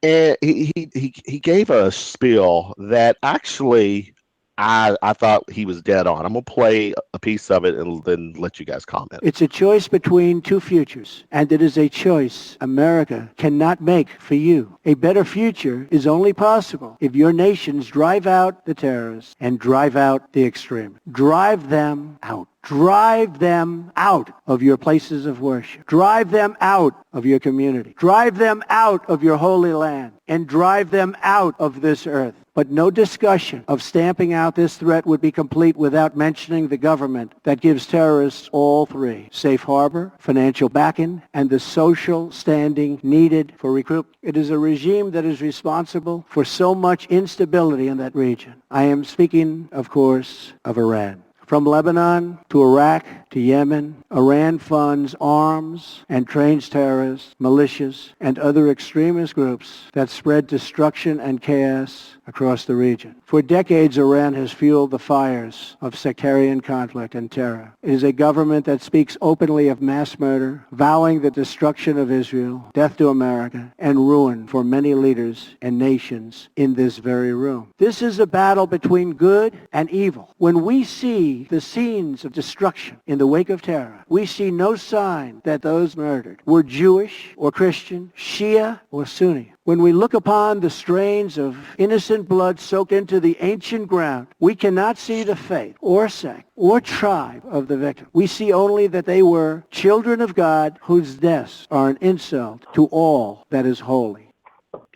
and he gave a spiel that actually I thought he was dead on. I'm going to play a piece of it and then let you guys comment. It's a choice between two futures, and it is a choice America cannot make for you. A better future is only possible if your nations drive out the terrorists and drive out the extremists. Drive them out. Drive them out of your places of worship. Drive them out of your community. Drive them out of your holy land. And drive them out of this earth. But no discussion of stamping out this threat would be complete without mentioning the government that gives terrorists all three: safe harbor, financial backing, and the social standing needed for recruitment. It is a regime that is responsible for so much instability in that region. I am speaking, of course, of Iran. From Lebanon to Iraq to Yemen. Iran funds arms and trains terrorists, militias, and other extremist groups that spread destruction and chaos across the region. For decades, Iran has fueled the fires of sectarian conflict and terror. It is a government that speaks openly of mass murder, vowing the destruction of Israel, death to America, and ruin for many leaders and nations in this very room. This is a battle between good and evil. When we see the scenes of destruction in the wake of terror, we see no sign that those murdered were Jewish or Christian, Shia or Sunni. When we look upon the strains of innocent blood soaked into the ancient ground, we cannot see the faith or sect or tribe of the victim. We see only that they were children of God whose deaths are an insult to all that is holy.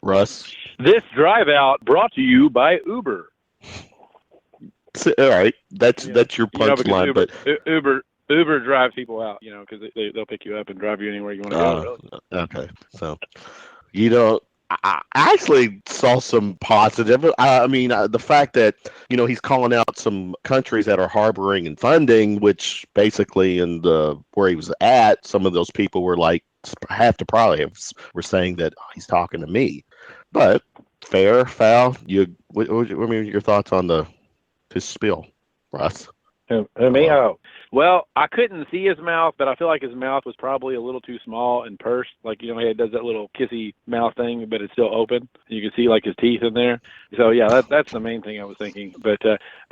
Russ? This drive out brought to you by Uber. All right, that's your punchline, but Uber drives people out, because they'll pick you up and drive you anywhere you want to go. Really. Okay, so I actually saw some positive. The fact that he's calling out some countries that are harboring and funding, which basically where he was at, some of those people were like were saying that he's talking to me, but fair, foul. What are your thoughts on his spiel, Russ? Who me? Oh, well, I couldn't see his mouth, but I feel like his mouth was probably a little too small and pursed. Like, he does that little kissy mouth thing, but it's still open. You can see like his teeth in there. So yeah, that's the main thing I was thinking. But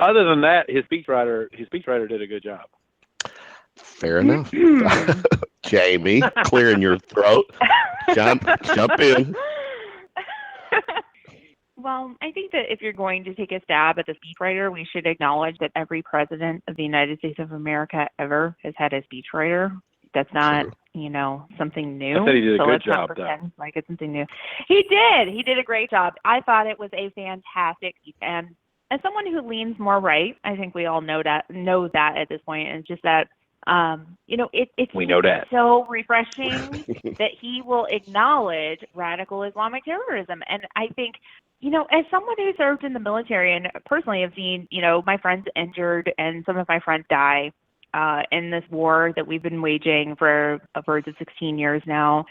other than that, his speechwriter did a good job. Fair enough. Jamie, clearing your throat. Jump in. Well, I think that if you're going to take a stab at the speechwriter, we should acknowledge that every president of the United States of America ever has had a speechwriter. That's not, something new. I said he did a good let's job, not pretend like it's something new. He did. He did a great job. I thought it was a fantastic speech. And as someone who leans more right, I think we all know that at this point. And it's just that, it's we know that. so refreshing that he will acknowledge radical Islamic terrorism. And I think, as someone who served in the military and personally have seen, my friends injured and some of my friends die in this war that we've been waging for upwards of 16 years now,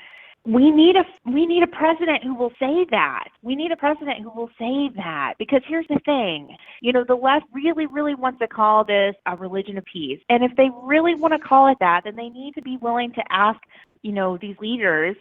we need a president who will say that. We need a president who will say that, because here's the thing. The left really, really wants to call this a religion of peace. And if they really want to call it that, then they need to be willing to ask, these leaders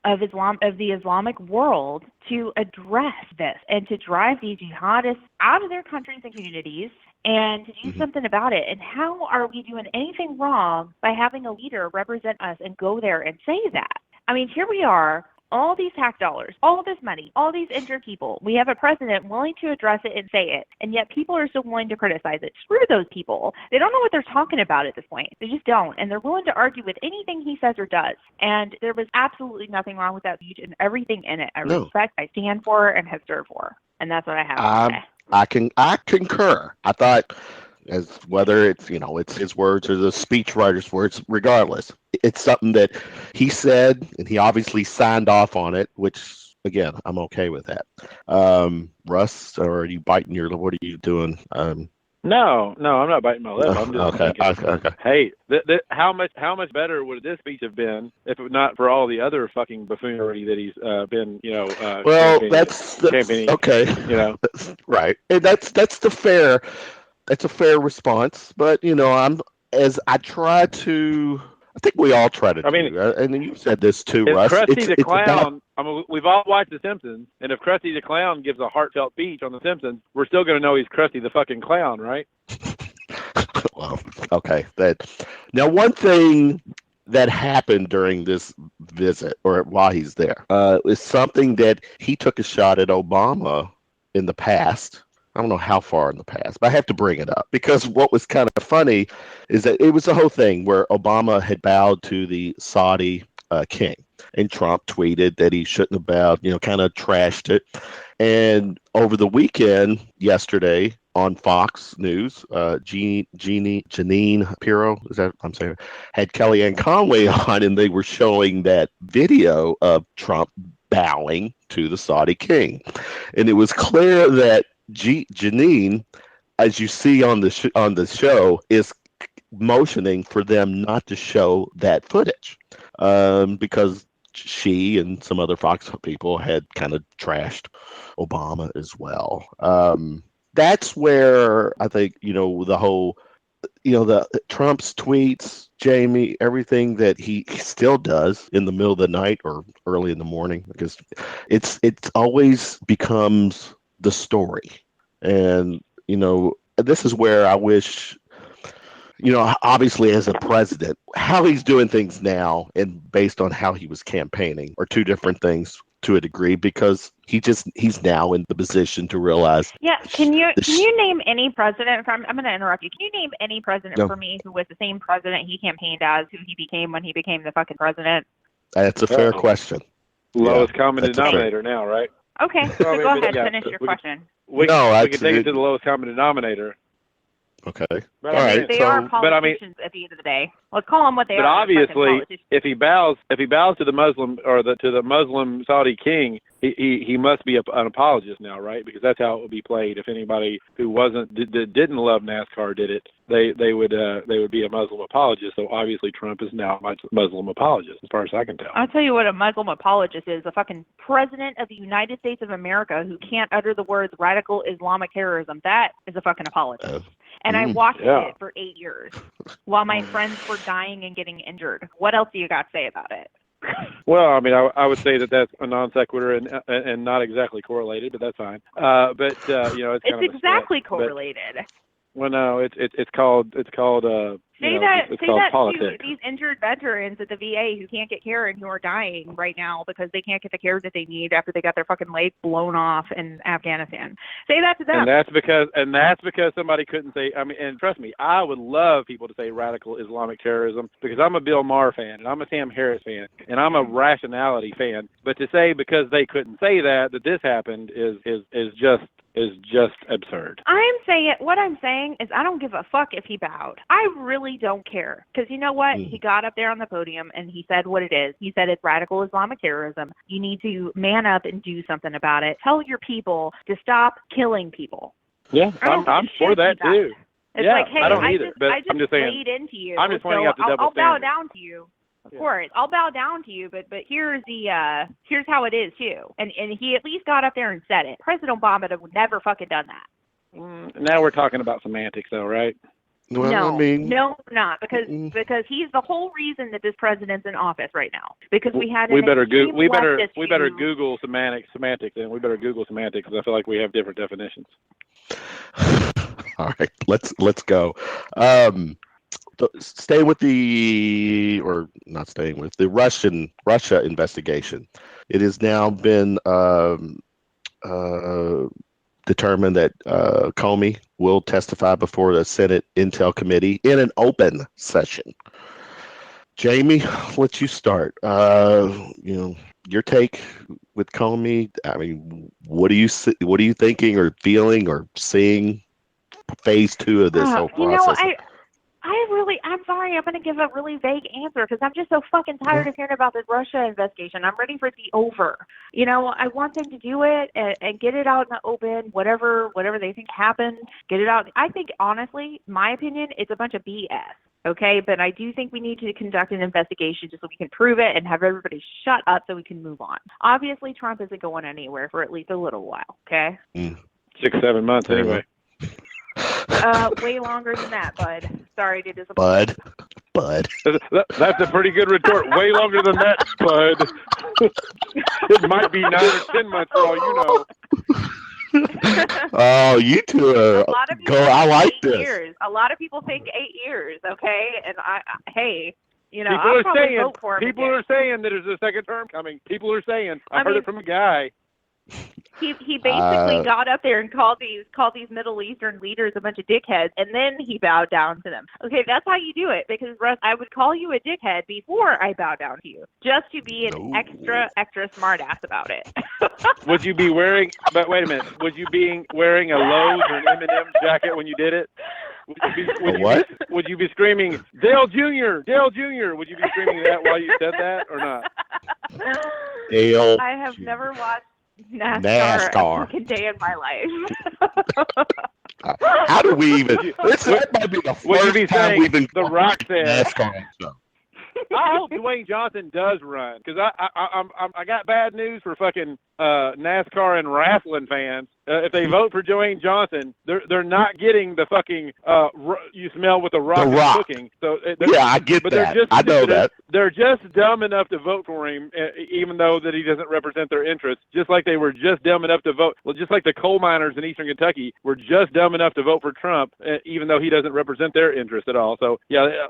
of the Islamic world to address this and to drive these jihadists out of their countries and communities and to do something about it. And how are we doing anything wrong by having a leader represent us and go there and say that? I mean, here we are, all these tax dollars, all this money, all these injured people. We have a president willing to address it and say it, and yet people are still willing to criticize it. Screw those people. They don't know what they're talking about at this point. They just don't, and they're willing to argue with anything he says or does. And there was absolutely nothing wrong with that speech and everything in it. I respect, I stand for, and have served for, and that's what I have to say. I concur. I thought, as whether it's it's his words or the speechwriter's words, regardless, it's something that he said, and he obviously signed off on it, which again, I'm okay with that. Russ, or are you biting your? What are you doing? No, I'm not biting my lip. I'm just okay. Hey, how much better would this speech have been if not for all the other fucking buffoonery that he's been, well, that's okay. Right, and that's the fair. That's a fair response, but I think we all try to do, and you said this too, Russ. Krusty the Clown, we've all watched The Simpsons, and if Krusty the Clown gives a heartfelt speech on The Simpsons, we're still going to know he's Krusty the fucking Clown, right? Well, okay. Now, one thing that happened during this visit, or while he's there, is something that he took a shot at Obama in the past. I don't know how far in the past, but I have to bring it up because what was kind of funny is that it was the whole thing where Obama had bowed to the Saudi king, and Trump tweeted that he shouldn't have bowed, kind of trashed it. And over the weekend, yesterday on Fox News, Jeni Carr, had Kellyanne Conway on, and they were showing that video of Trump bowing to the Saudi king. And it was clear that Janine, as you see on the show, is motioning for them not to show that footage because she and some other Fox people had kind of trashed Obama as well. That's where I think, the whole, the Trump's tweets, Jamie, everything that he still does in the middle of the night or early in the morning, because it's always becomes the story. And, this is where I wish, obviously as a president, how he's doing things now and based on how he was campaigning are two different things to a degree, because he's now in the position to realize. Yeah, can you name any president I'm going to interrupt you. Can you name any president for me who was the same president he campaigned as, who he became when he became the fucking president? That's a fair question. Lowest common denominator now, right? Okay, so go ahead, finish your question. We can take it to the lowest common denominator. Okay. But all right. They are politicians at the end of the day. Let's call them what they are. But obviously, if he bows to the Muslim or to the Muslim Saudi king, he must be an apologist now, right? Because that's how it would be played. If anybody who didn't love NASCAR did it, they would be a Muslim apologist. So obviously, Trump is now a Muslim apologist, as far as I can tell. I'll tell you what a Muslim apologist is: a fucking president of the United States of America who can't utter the words radical Islamic terrorism. That is a fucking apologist. And I watched it for 8 years while my friends were dying and getting injured. What else do you got to say about it? Well, I mean, I would say that's a non sequitur and not exactly correlated, but that's fine. It's kind of exactly correlated. Well, no, it's called Say that politics. To these injured veterans at the VA who can't get care and who are dying right now because they can't get the care that they need after they got their fucking leg blown off in Afghanistan. Say that to them. And that's because somebody couldn't say. I mean, and trust me, I would love people to say radical Islamic terrorism because I'm a Bill Maher fan and I'm a Sam Harris fan and I'm a rationality fan. But to say because they couldn't say that this happened is just absurd. What I'm saying is I don't give a fuck if he bowed. I really don't care. Because you know what? He got up there on the podium and he said what it is. He said it's radical Islamic terrorism. You need to man up and do something about it. Tell your people to stop killing people. Yeah, I'm for that too. It's like, hey, I don't either. But I'm just saying. Laid into you. I'm just pointing out the double standard. I'll bow down to you. Of course, I'll bow down to you, but here's how it is too. And he at least got up there and said it. President Obama would never fucking done that. Now we're talking about semantics, though, right? Well, no, not because he's the whole reason that this president's in office right now. Because we had we better Google semantics, and we better Google semantics because I feel like we have different definitions. All right, let's go. Stay with the Russia investigation. It has now been determined that Comey will testify before the Senate Intel Committee in an open session. Jamie, I'll let you start. Your take with Comey. I mean, what are you thinking or feeling or seeing? Phase 2 of this whole process. I'm sorry, I'm going to give a really vague answer because I'm just so fucking tired of hearing about this Russia investigation. I'm ready for it to be over. I want them to do it and get it out in the open, whatever they think happened, get it out. I think, honestly, my opinion, it's a bunch of BS, okay? But I do think we need to conduct an investigation just so we can prove it and have everybody shut up so we can move on. Obviously, Trump isn't going anywhere for at least a little while, okay? 6-7 months anyway. Way longer than that, bud. Sorry to disappoint. Bud. That's a pretty good retort. Way longer than that, bud. It might be 9 or 10 months for all you know. Oh, you two are. I like this. Years. A lot of people think 8 years. Okay, and people are saying that there's a second term coming. People are saying. I heard it from a guy. He basically got up there and called these Middle Eastern leaders a bunch of dickheads, and then he bowed down to them. Okay, that's how you do it. Because Russ, I would call you a dickhead before I bow down to you, just to be an extra smart ass about it. Would you be wearing? But wait a minute. Would you be wearing a Lowe's or an M&M jacket when you did it? Would you be screaming, Dale Jr., Dale Jr.? Would you be screaming that while you said that or not? Dale. I have never watched NASCAR a fucking day in my life. How do we even? That might be the first time we've been The Rock said. NASCAR show. I hope Dwayne Johnson does run, because I got bad news for fucking NASCAR and wrestling fans. If they vote for Dwayne Johnson, they're not getting the fucking you smell what the Rock is cooking. So yeah, I get but that. They're just I know that. They're just dumb enough to vote for him, even though that he doesn't represent their interests. Just like they were just dumb enough to vote. Well, just like the coal miners in Eastern Kentucky were just dumb enough to vote for Trump, even though he doesn't represent their interests at all. So yeah,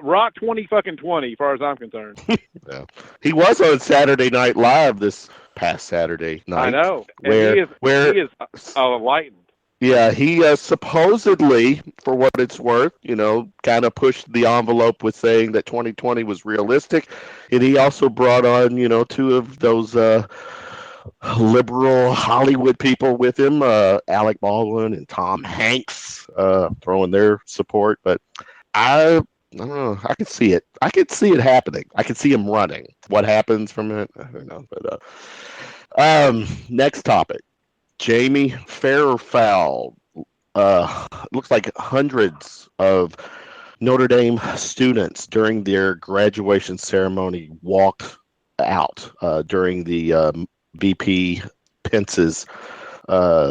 Rock 20 as far as I'm concerned. Yeah. He was on Saturday Night Live this past Saturday night. I know. Where he is enlightened. Yeah, he supposedly, for what it's worth, kind of pushed the envelope with saying that 2020 was realistic. And he also brought on, two of those liberal Hollywood people with him, Alec Baldwin and Tom Hanks, throwing their support. But I don't know. I could see it. I could see it happening. I could see him running. What happens from it? I don't know. But next topic. Jamie, fair or foul? Looks like hundreds of Notre Dame students during their graduation ceremony walked out during the VP Pence's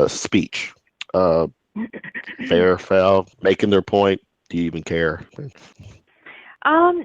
speech. Fair or foul? Making their point. Do you even care?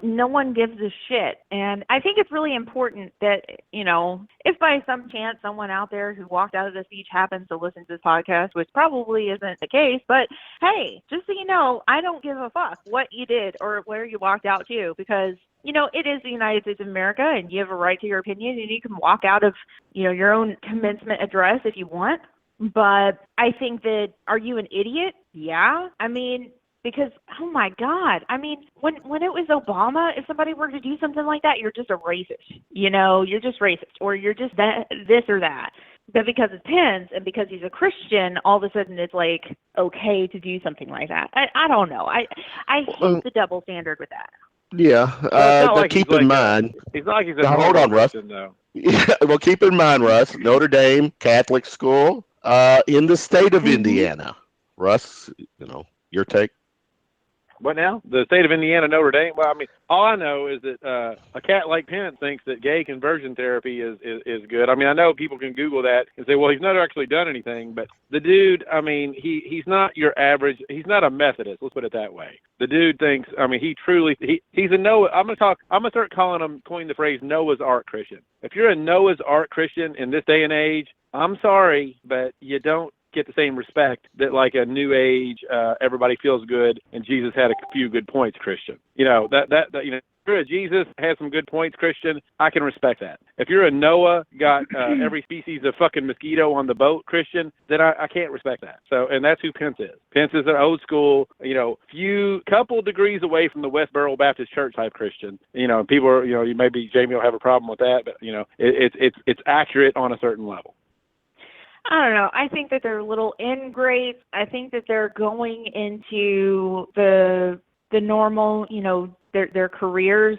No one gives a shit. And I think it's really important that, if by some chance someone out there who walked out of the speech happens to listen to this podcast, which probably isn't the case, but hey, just so you know, I don't give a fuck what you did or where you walked out to, because, it is the United States of America and you have a right to your opinion and you can walk out of, your own commencement address if you want. But I think that, are you an idiot? Yeah. Because, oh my God, when it was Obama, if somebody were to do something like that, you're just a racist. You're just racist, or you're just this or that. But because it's Pence and because he's a Christian, all of a sudden it's like okay to do something like that. I don't know. I hate the double standard with that. Yeah, but keep in mind. He's not like he's a hold on, Russ. Though. Yeah, well, keep in mind, Russ, Notre Dame Catholic school in the state of Indiana. Russ, your take. What now? The state of Indiana, Notre Dame? Well, all I know is that a cat like Pence thinks that gay conversion therapy is good. I know people can Google that and say, well, he's not actually done anything. But the dude, he's not your average. He's not a Methodist. Let's put it that way. The dude thinks, he's a Noah. I'm going to start coin the phrase Noah's Ark Christian. If you're a Noah's Ark Christian in this day and age, I'm sorry, but you don't get the same respect that like a new age, everybody feels good and Jesus had a few good points Christian. If you're a Jesus has some good points Christian, I can respect that. If you're a Noah got every species of fucking mosquito on the boat Christian, then I can't respect that. So, and that's who Pence is. Pence is an old school, couple degrees away from the Westboro Baptist Church type Christian. People are, you maybe Jamie will have a problem with that, but it's accurate on a certain level. I don't know. I think that they're little ingrates. I think that they're going into the normal, their careers,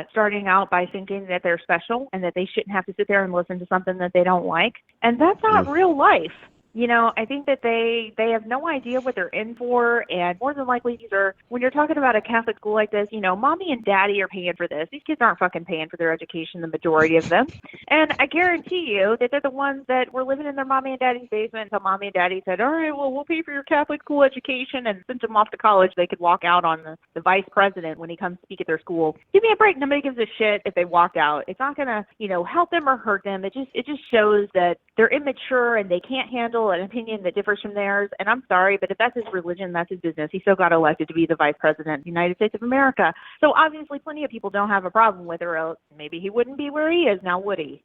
starting out by thinking that they're special and that they shouldn't have to sit there and listen to something that they don't like. And that's not real life. I think that they have no idea what they're in for, and more than likely these are, when you're talking about a Catholic school like this, mommy and daddy are paying for this. These kids aren't fucking paying for their education, the majority of them. And I guarantee you that they're the ones that were living in their mommy and daddy's basement until mommy and daddy said, all right, well, we'll pay for your Catholic school education, and sent them off to college. They could walk out on the vice president when he comes to speak at their school. Give me a break. Nobody gives a shit if they walk out. It's not going to, help them or hurt them. It just shows that they're immature and they can't handle an opinion that differs from theirs. And I'm sorry, but if that's his religion, that's his business. He still got elected to be the vice president of the United States of America. So obviously plenty of people don't have a problem with it, or else maybe he wouldn't be where he is now, would he?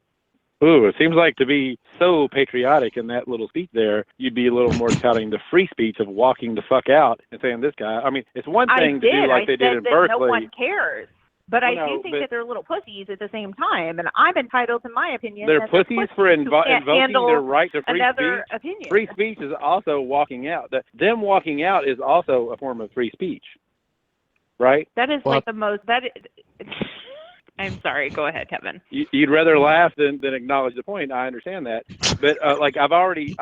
Ooh, it seems like to be so patriotic in that little speech there, you'd be a little more touting the free speech of walking the fuck out and saying this guy. It's one thing to do like they did in Berkeley. No one cares. But I do think that they're little pussies at the same time, and I'm entitled to my opinion. They're pussies for invoking their right to free speech. Opinion. Free speech is also walking out. Them walking out is also a form of free speech, right? That is like the most. I'm sorry. Go ahead, Kevin. You'd rather laugh than acknowledge the point. I understand that, but like I've already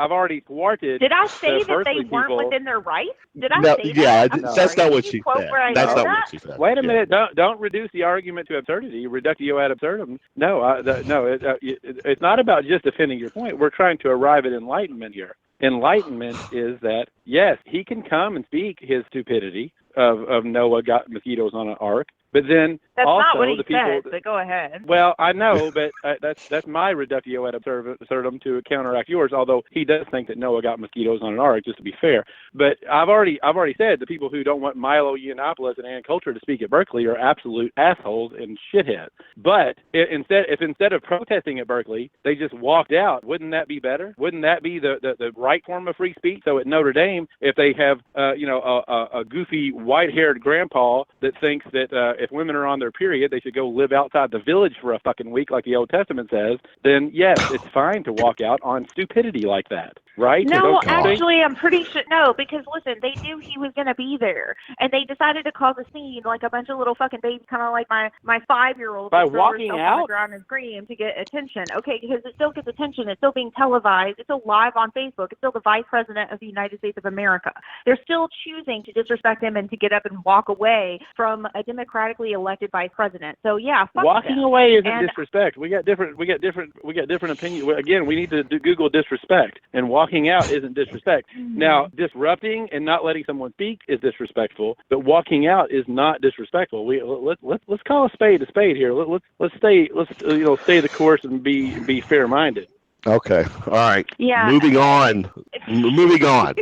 thwarted. Did I say the that they Berkeley weren't people. within their rights? Did I No, say yeah, that? that's not what she said. That's not what she said. Wait a minute! Don't reduce the argument to absurdity. Reductio ad absurdum. No, it's not about just defending your point. We're trying to arrive at enlightenment here. Enlightenment is that yes, he can come and speak his stupidity of Noah got mosquitoes on an ark. But then that's also not what he the people. said, but go ahead. Well, I know, but that's my reductio ad absurdum to counteract yours. Although he does think that Noah got mosquitoes on an ark, just to be fair. But I've already said the people who don't want Milo Yiannopoulos and Ann Coulter to speak at Berkeley are absolute assholes and shitheads. But if instead of protesting at Berkeley, they just walked out, wouldn't that be better? Wouldn't that be the right form of free speech? So at Notre Dame, if they have a goofy white-haired grandpa that thinks that if women are on their period, they should go live outside the village for a fucking week like the Old Testament says, then yes, it's fine to walk out on stupidity like that. Right? No, actually, I'm pretty sure. No, because listen, they knew he was going to be there, and they decided to cause a scene like a bunch of little fucking babies, kind of like my 5-year-old. By walking out out on the ground and scream to get attention. Okay, because it still gets attention. It's still being televised. It's still live on Facebook. It's still the Vice President of the United States of America. They're still choosing to disrespect him and to get up and walk away from a democratically elected Vice President. So yeah, walking away isn't disrespect. We got different opinions. Again, we need to Google disrespect, and walking out isn't disrespect. Mm-hmm. Now, disrupting and not letting someone speak is disrespectful, but walking out is not disrespectful. Let's call a spade here. Let's stay the course and be fair-minded. Okay. All right. Yeah. Moving on.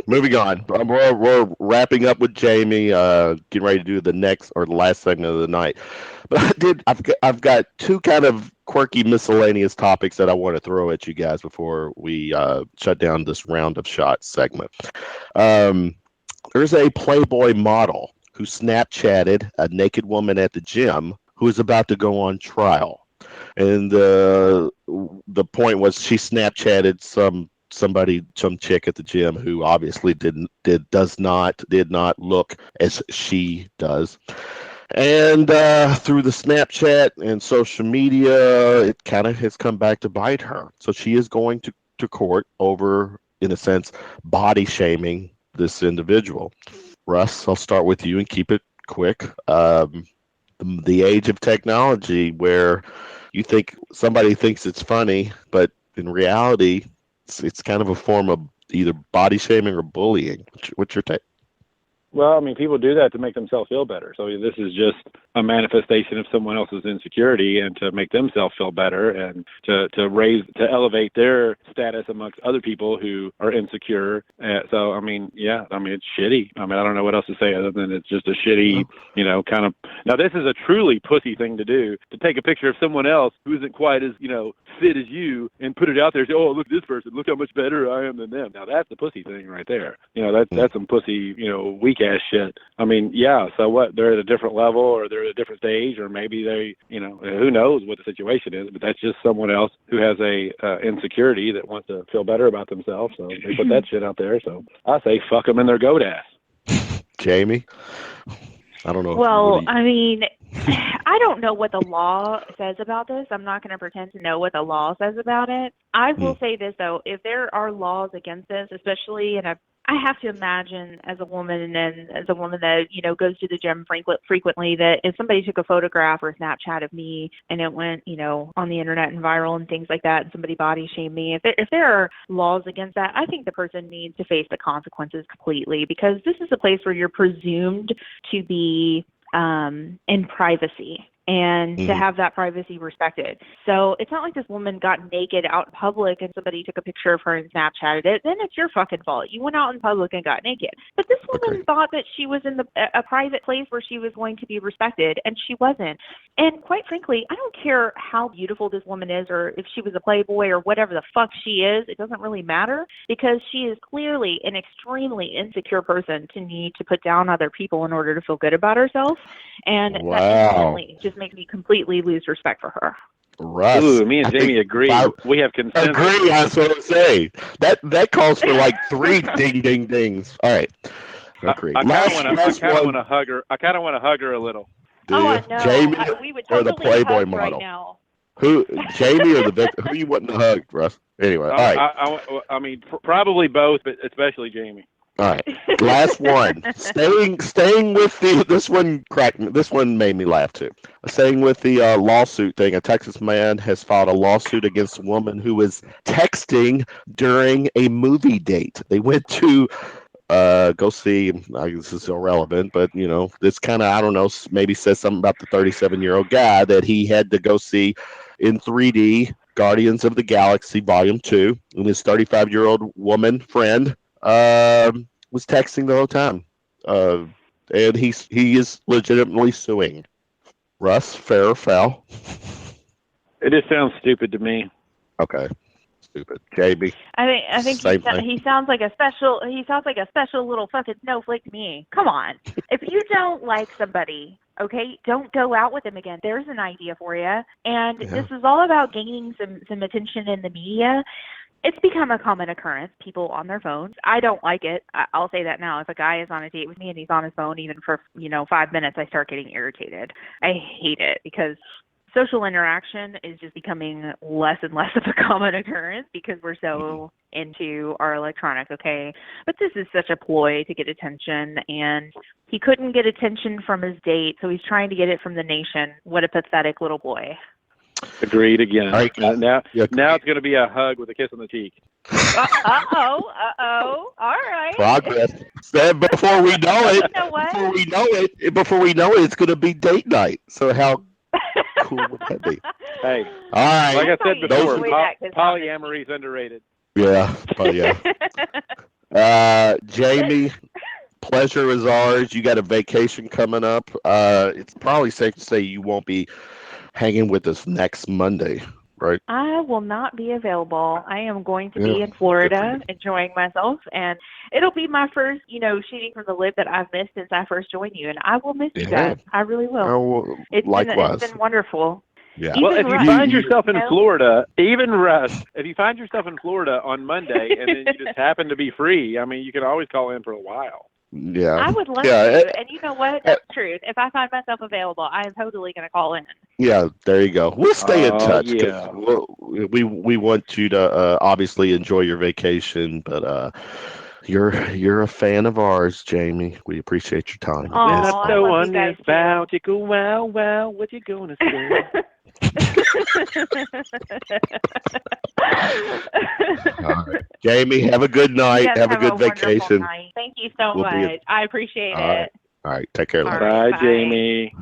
We're wrapping up with Jamie. Getting ready to do the next or the last segment of the night. But I've got two kind of quirky miscellaneous topics that I want to throw at you guys before we shut down this round of shots segment. There's a Playboy model who Snapchatted a naked woman at the gym who is about to go on trial. And the point was she Snapchatted some chick at the gym who obviously did not look as she does. And through the Snapchat and social media, it kind of has come back to bite her. So she is going to court over, in a sense, body shaming this individual. Russ, I'll start with you and keep it quick. The age of technology where you think somebody thinks it's funny, but in reality, it's kind of a form of either body shaming or bullying. What's your take? Well, I mean, people do that to make themselves feel better. So this is just a manifestation of someone else's insecurity, and to make themselves feel better and to elevate their status amongst other people who are insecure. So, I mean, yeah, I mean, it's shitty. I mean, I don't know what else to say other than it's just a shitty, kind of. Now, this is a truly pussy thing to do, to take a picture of someone else who isn't quite as, fit as you and put it out there and say, oh, look at this person, look how much better I am than them. Now, that's the pussy thing right there. That's some pussy, weak ass shit. I mean, yeah, so what? They're at a different level, or they're at a different stage, or maybe they, who knows what the situation is, but that's just someone else who has a insecurity that wants to feel better about themselves, so they put that shit out there. So I say fuck them in their goat ass. Jamie? I don't know. Well, I mean, I don't know what the law says about this. I'm not going to pretend to know what the law says about it. I will say this, though. If there are laws against this, especially I have to imagine as a woman that, goes to the gym frequently, that if somebody took a photograph or a Snapchat of me and it went, on the internet and viral and things like that, and somebody body shamed me, if there are laws against that, I think the person needs to face the consequences completely, because this is a place where you're presumed to be in privacy, and to have that privacy respected. So it's not like this woman got naked out in public and somebody took a picture of her and Snapchatted it. Then it's your fucking fault. You went out in public and got naked. But this woman thought that she was in a private place where she was going to be respected, and she wasn't. And quite frankly, I don't care how beautiful this woman is, or if she was a Playboy or whatever the fuck she is. It doesn't really matter, because she is clearly an extremely insecure person to need to put down other people in order to feel good about herself. And that instantly just makes me completely lose respect for her. Russ, ooh, me and Jamie agree. We have consensus. Agree, that's what I'm saying. That calls for like 3 ding dings. All right. Agree. I kind of want to hug her. I kind of want to hug her a little. Do Oh, you? I know. Jamie We would or the totally Playboy hug right model? now. Who, Jamie or the victim? Who you wouldn't hug, Russ? Anyway, all right. I mean, probably both, but especially Jamie. All right. Last one. Staying with this one cracked me. This one made me laugh too. Staying with the lawsuit thing. A Texas man has filed a lawsuit against a woman who was texting during a movie date. They went to go see. This is irrelevant, but this kind of, I don't know, maybe says something about the 37-year-old guy that he had to go see in 3D Guardians of the Galaxy Volume 2, and his 35-year-old woman friend was texting the whole time, and he is legitimately suing. Russ, fair or foul? It just sounds stupid to me. Okay, stupid. JB. I think he sounds like a special little fucking snowflake to me. Come on, if you don't like somebody, okay, don't go out with them again. There's an idea for you. And This is all about gaining some attention in the media. It's become a common occurrence, people on their phones. I don't like it. I'll say that now. If a guy is on a date with me and he's on his phone even for, 5 minutes, I start getting irritated. I hate it because social interaction is just becoming less and less of a common occurrence because we're so into our electronic, okay? But this is such a ploy to get attention, and he couldn't get attention from his date, so he's trying to get it from the nation. What a pathetic little boy. Agreed again. All right. Now it's going to be a hug with a kiss on the cheek. Uh-oh. All right. Progress. Before we know it, You know what? before we know it, it's going to be date night. So how cool would that be? Hey, all right. like I said before, polyamory polyamory is underrated. Yeah, but yeah. Jamie, pleasure is ours. You got a vacation coming up. It's probably safe to say you won't be hanging with us next Monday, right? I will not be available. I am going to be in Florida enjoying myself, and it'll be my first, shooting from the lip that I've missed since I first joined you, and I will miss you guys. I really will. Oh, likewise. It's been wonderful. Yeah. Well, if you find yourself in Florida, even Russ, if you find yourself in Florida on Monday and then you just happen to be free, I mean, you can always call in for a while. Yeah. I would love to. And you know what? That's the truth. If I find myself available, I am totally going to call in. Yeah, there you go. We'll stay in touch. Yeah. We want you to obviously enjoy your vacation, but you're a fan of ours, Jamie. We appreciate your time. Oh, I love you guys too. Chicken wow wow, what you gonna say? All right. Jamie, have a good night. Have a good vacation. Night. Thank you so much. I appreciate it. All right. Take care. Bye, Jamie.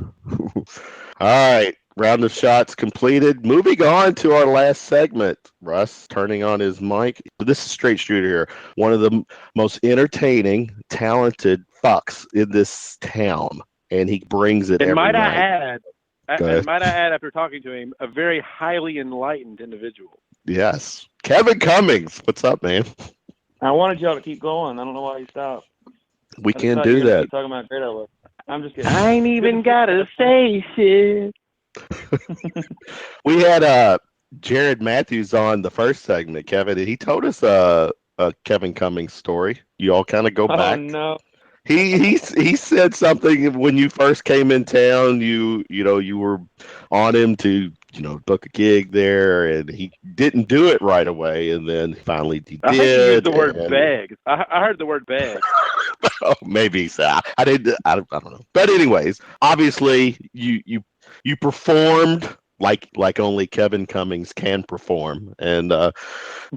All right. Round of shots completed. Moving on to our last segment. Russ turning on his mic. This is Straight Shooter here. One of the most entertaining, talented fucks in this town. And he brings it every night. Might I add, after talking to him, a very highly enlightened individual. Yes. Kevin Cummings. What's up, man? I wanted y'all to keep going. I don't know why you stopped. We can't do that. Keep talking about great I was. I'm just kidding. I ain't even got to say shit. We had Jared Matthews on the first segment, Kevin, and he told us a Kevin Cummings story. You all kind of go back. Oh, no. He said something when you first came in town. You were on him to book a gig there, and he didn't do it right away, and then finally he did. I think he used the word beg. I heard the word beg. Oh, maybe so. I didn't. I don't know. But anyways, obviously you performed like only Kevin Cummings can perform, and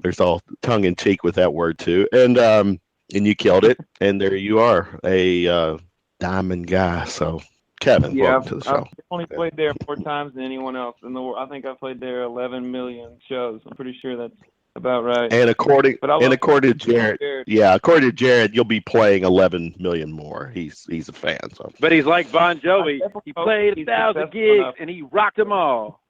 there's all tongue in cheek with that word too, and you killed it, and there you are, a diamond guy. So, Kevin, welcome to the show. I've only played there 4 times than anyone else in the world. I think I played there 11 million shows. I'm pretty sure that's about right. And according to Jared, according to Jared, you'll be playing 11 million more. He's a fan. So. But he's like Bon Jovi. He played 1,000 gigs and he rocked them all.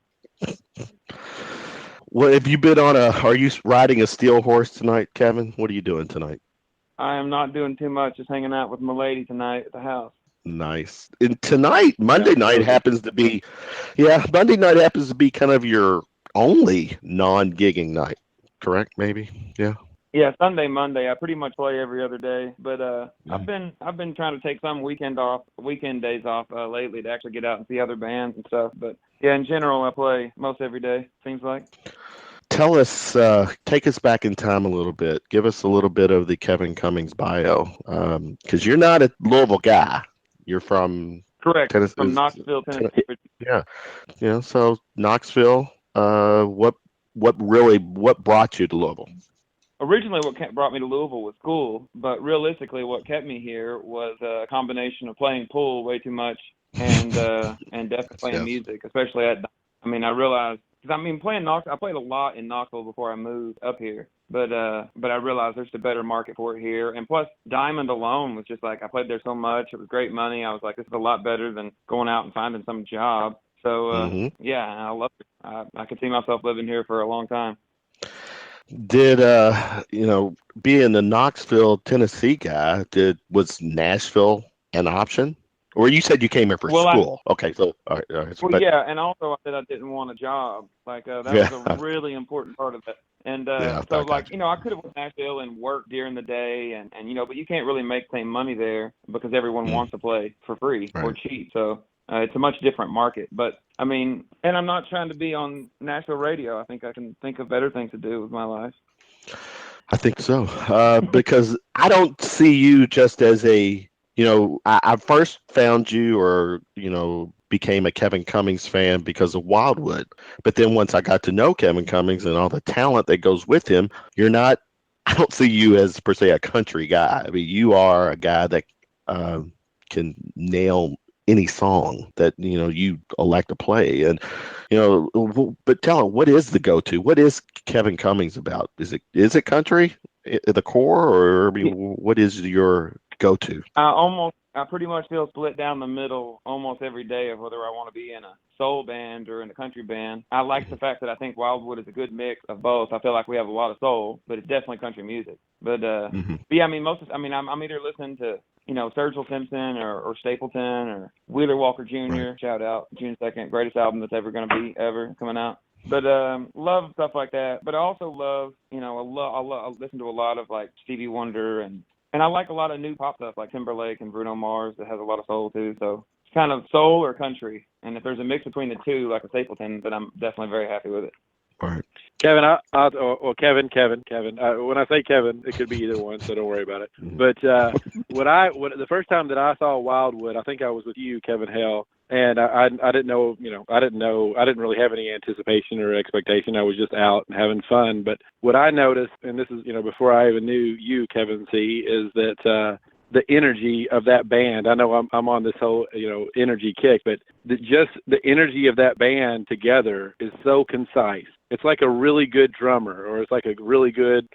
Well, have you been are you riding a steel horse tonight, Kevin? What are you doing tonight? I am not doing too much, just hanging out with my lady tonight at the house. Nice. And tonight, Monday night happens to be kind of your only non-gigging night, correct? Maybe, yeah. Yeah, Sunday, Monday. I pretty much play every other day, but I've been trying to take some weekend days off lately to actually get out and see other bands and stuff. But yeah, in general, I play most every day. Seems like. Tell us, take us back in time a little bit. Give us a little bit of the Kevin Cummings bio, because you're not a Louisville guy. You're from Correct. Tennessee. From Knoxville, Tennessee. Yeah. So Knoxville. What brought you to Louisville? Originally, what brought me to Louisville was school, but realistically, what kept me here was a combination of playing pool way too much and definitely playing music, especially I realized, because I played a lot in Knoxville before I moved up here, but I realized there's a better market for it here, and plus Diamond alone was just like, I played there so much, it was great money. I was like, this is a lot better than going out and finding some job. So yeah, I love it. I could see myself living here for a long time. Did being the Knoxville, Tennessee guy, was Nashville an option? Or you said you came here for school? Okay, so all right. Well, yeah, and also I said I didn't want a job. Like that was a really important part of it. And I could have went to Nashville and worked during the day, and but you can't really make the same money there because everyone wants to play for free or cheap. So it's a much different market. But and I'm not trying to be on Nashville radio. I think I can think of better things to do with my life. I think so, because I don't see you just as a, I first found you or, became a Kevin Cummings fan because of WildWood. But then once I got to know Kevin Cummings and all the talent that goes with him, I don't see you as per se a country guy. I mean, you are a guy that can nail any song that you elect to play, and but tell him, what is the go-to? What is Kevin Cummings about? Is it country at the core, or what is your go-to? I pretty much feel split down the middle almost every day of whether I want to be in a soul band or in a country band. I like the fact that I think WildWood is a good mix of both. I feel like we have a lot of soul, but it's definitely country music. But I'm either listening to Sturgill Simpson or Stapleton or Wheeler Walker Jr. Shout out, June 2nd, greatest album that's ever going to be ever coming out. But love stuff like that. But I also love, I listen to a lot of like Stevie Wonder and I like a lot of new pop stuff like Timberlake and Bruno Mars that has a lot of soul too. So it's kind of soul or country. And if there's a mix between the two, like a Stapleton, then I'm definitely very happy with it. Right. Kevin, Kevin. When I say Kevin, it could be either one, so don't worry about it. But the first time that I saw WildWood, I think I was with you, Kevin Hale, and I didn't know, I didn't really have any anticipation or expectation. I was just out and having fun. But what I noticed, and this is, before I even knew you, Kevin C., is that the energy of that band. I know I'm on this whole, energy kick, but just the energy of that band together is so concise. It's like a really good drummer, or it's like a really good,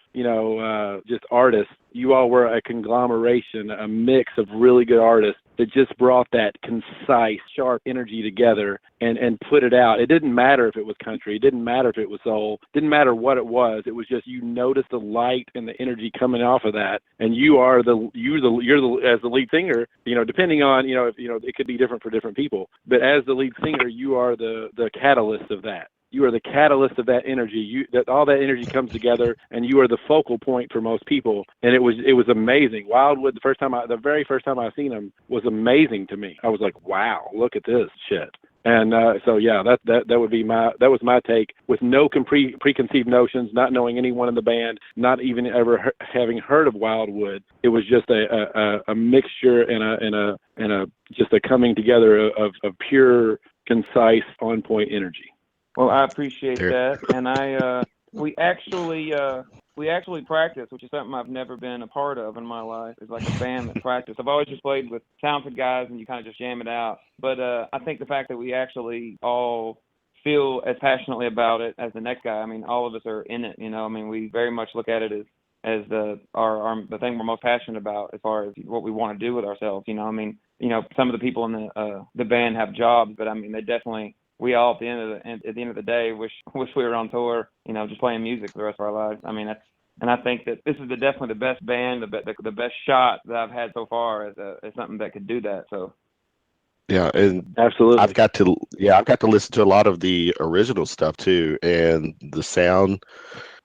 just artist. You all were a conglomeration, a mix of really good artists that just brought that concise, sharp energy together and put it out. It didn't matter if it was country. It didn't matter if it was soul. It didn't matter what it was. It was just you noticed the light and the energy coming off of that. And you're the as the lead singer, depending on, it could be different for different people. But as the lead singer, you are the catalyst of that. You are the catalyst of that energy. All that energy comes together, and you are the focal point for most people. And it was amazing. WildWood, the very first time I seen him, was amazing to me. I was like, wow, look at this shit. And so yeah, that was my take, with no preconceived notions, not knowing anyone in the band, not even ever having heard of WildWood. It was just a mixture and a just a coming together of pure, concise, on point energy. Well, I appreciate that, and we actually practice, which is something I've never been a part of in my life. It's like a band that practice. I've always just played with talented guys, and you kind of just jam it out. But I think the fact that we actually all feel as passionately about it as the next guy. I mean, all of us are in it. We very much look at it as the thing we're most passionate about as far as what we want to do with ourselves. Some of the people in the band have jobs, but they definitely. We all at the end of the day wish we were on tour, just playing music for the rest of our lives. And I think that this is definitely the best band, the best shot that I've had so far as something that could do that. So. Yeah, and absolutely, I've got to listen to a lot of the original stuff too, and the sound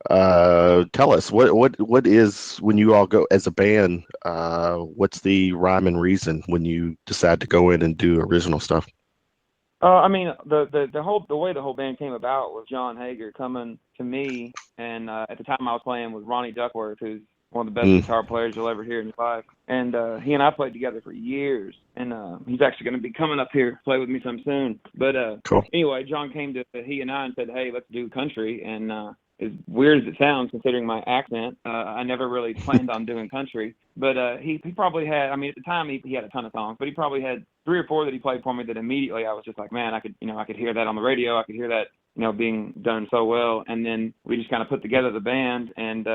Tell us what is, when you all go as a band, what's the rhyme and reason when you decide to go in and do original stuff? I mean, the way the whole band came about was John Hager coming to me, and at the time I was playing with Ronnie Duckworth, who's one of the best guitar players you'll ever hear in your life. And he and I played together for years, and he's actually going to be coming up here to play with me some soon. But cool. Anyway, John came to he and I and said, "Hey, let's do country." And as weird as it sounds, considering my accent, I never really planned on doing country. But he probably had, I mean, at the time he had a ton of songs, but he probably had 3 or 4 that he played for me that immediately I was just like, man, I could hear that on the radio. I could hear that, being done so well. And then we just kind of put together the band, and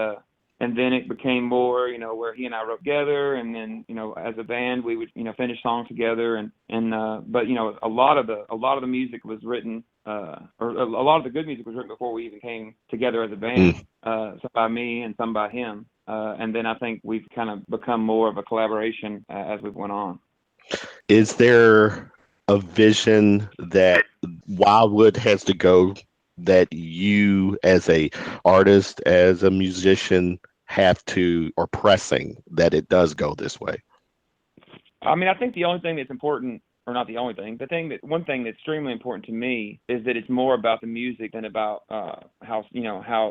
then it became more, where he and I wrote together, and then, as a band we would, finish songs together, but a lot of the music was written, or a lot of the good music was written before we even came together as a band, some by me and some by him, and then I think we've kind of become more of a collaboration as we've went on. Is there a vision that WildWood has to go, that you as a artist, as a musician, have to, or pressing that it does go this way? I mean, I think the only thing that's important, or not the only thing, one thing that's extremely important to me is that it's more about the music than about how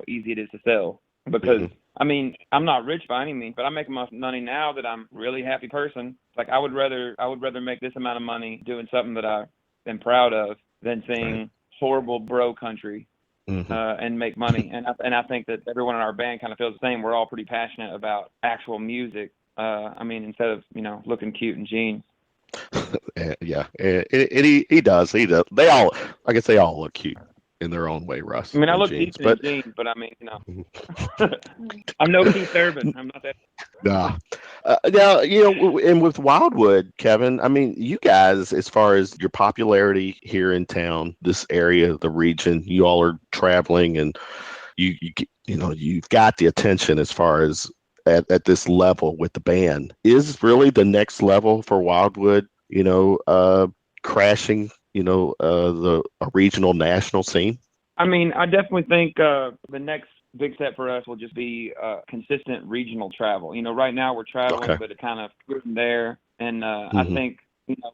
easy it is to sell. Because I mean, I'm not rich by any means, but I make enough money now that I'm a really happy person. Like I would rather make this amount of money doing something that I am proud of than sing horrible bro country and make money. And I think that everyone in our band kind of feels the same. We're all pretty passionate about actual music. I mean, instead of looking cute in jeans. Yeah, and he does. They all, I guess, they all look cute in their own way, Russ. I mean, I look decent in jeans, but I mean, I'm no Keith Urban. I'm not that. Nah. Now, and with WildWood, Kevin, I mean, you guys, as far as your popularity here in town, this area, the region, you all are traveling, and you've got the attention as far as at this level with the band. Is really the next level for WildWood, crashing, the regional national scene? I mean, I definitely think the next big step for us will just be consistent regional travel. Right now we're traveling, but it kind of goes from there. And I think,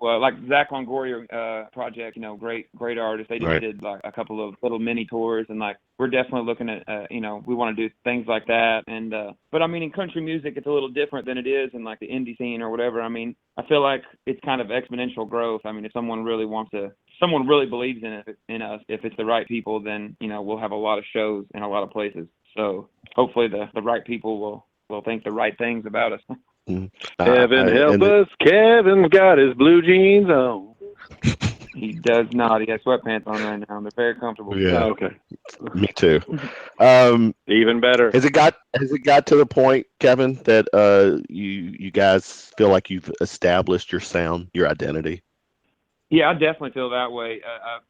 like Zach Longoria project, great artist. They just did like a couple of little mini tours, and like we're definitely looking at, we want to do things like that. And but I mean, in country music, it's a little different than it is in like the indie scene or whatever. I mean, I feel like it's kind of exponential growth. I mean, if someone really believes in us, if it's the right people, then we'll have a lot of shows in a lot of places. So hopefully the right people will think the right things about us. Kevin, help us. Kevin's got his blue jeans on. He does not. He has sweatpants on right now. They're very comfortable. Yeah. Okay. Me too. Even better. Has it got to the point, Kevin, that you guys feel like you've established your sound, your identity? Yeah, I definitely feel that way.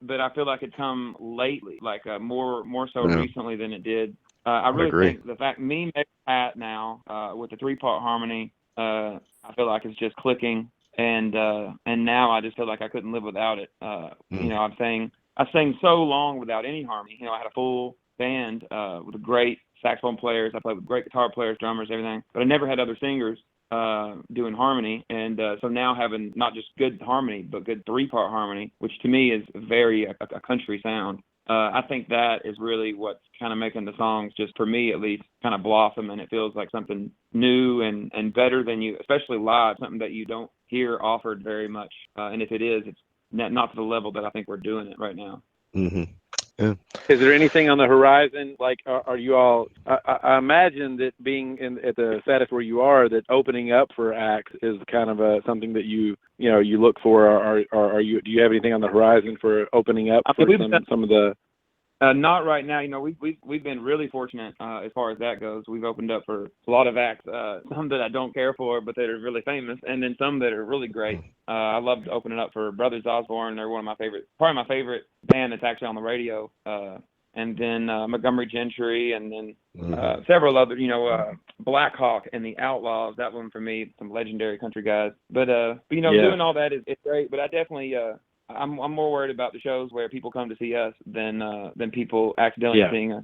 But I feel like it's come lately, like more so recently than it did. I really think the fact me making Pat now with the 3-part harmony, I feel like it's just clicking, and now I just feel like I couldn't live without it. I sang so long without any harmony. I had a full band with great saxophone players. I played with great guitar players, drummers, everything, but I never had other singers doing harmony, and so now having not just good harmony but good 3-part harmony, which to me is very a country sound. I think that is really what's kind of making the songs, just for me at least, kind of blossom, and it feels like something new and better than especially live, something that you don't hear offered very much. And if it is, it's not to the level that I think we're doing it right now. Mm-hmm. Yeah. Is there anything on the horizon? Like, are you all? I imagine that being at the status where you are, that opening up for acts is kind of something that you look for. Or do you have anything on the horizon for opening up for some of the? Not right now. We've been really fortunate as far as that goes. We've opened up for a lot of acts, some that I don't care for, but that are really famous, and then some that are really great. I loved opening up for Brothers Osborne. They're probably my favorite band that's actually on the radio. And then Montgomery Gentry, and then several other, Black Hawk and the Outlaws. That one for me, some legendary country guys. But doing all that is great. But I definitely. I'm more worried about the shows where people come to see us than people accidentally seeing us.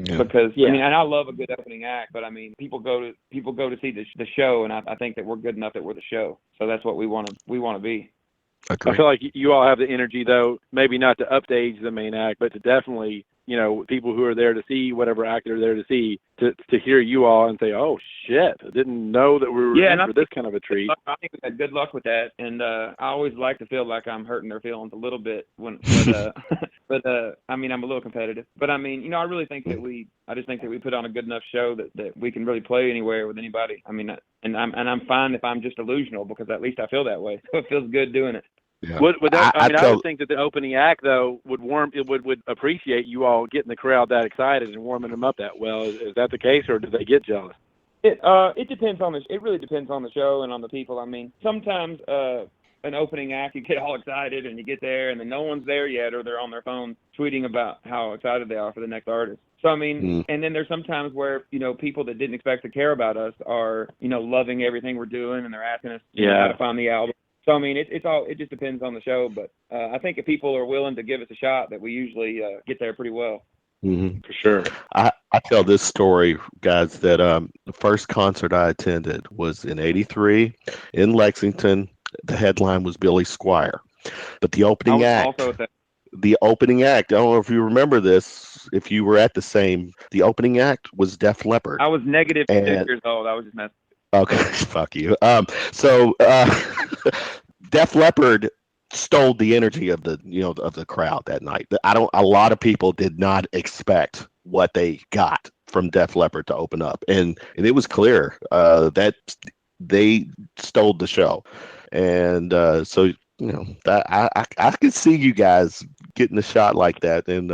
Because I mean, and I love a good opening act, but I mean, people go to see the show, and I think that we're good enough that we're the show. So that's what we want to be. I feel like you all have the energy, though, maybe not to upstage the main act, but to definitely, people who are there to see whatever act they're there to see, to hear you all and say, oh, shit, I didn't know that we were in for this kind of a treat. I think we had good luck with that, and I always like to feel like I'm hurting their feelings a little bit, but I mean, I'm a little competitive. But I mean, I really think that we put on a good enough show that we can really play anywhere with anybody. I mean, and I'm fine if I'm just delusional, because at least I feel that way. So it feels good doing it. Yeah. I would think that the opening act, though, would appreciate you all getting the crowd that excited and warming them up that well. Is that the case, or do they get jealous? It depends on it really depends on the show and on the people. I mean, sometimes an opening act, you get all excited and you get there and then no one's there yet, or they're on their phone tweeting about how excited they are for the next artist. So I mean, and then there's sometimes where people that didn't expect to care about us are loving everything we're doing, and they're asking us how to find the album. So I mean, it just depends on the show, but I think if people are willing to give us a shot, that we usually get there pretty well. Mm-hmm. For sure. I tell this story, guys, that the first concert I attended was in '83 in Lexington. The headline was Billy Squier, but the opening act. The opening act. I don't know if you remember this. If you were at the opening act was Def Leppard. I was negative 6 years old. I was just messing. Okay, fuck you. So Def Leppard stole the energy of the crowd that night. A lot of people did not expect what they got from Def Leppard to open up, and it was clear that they stole the show, and so that I could see you guys getting a shot like that, and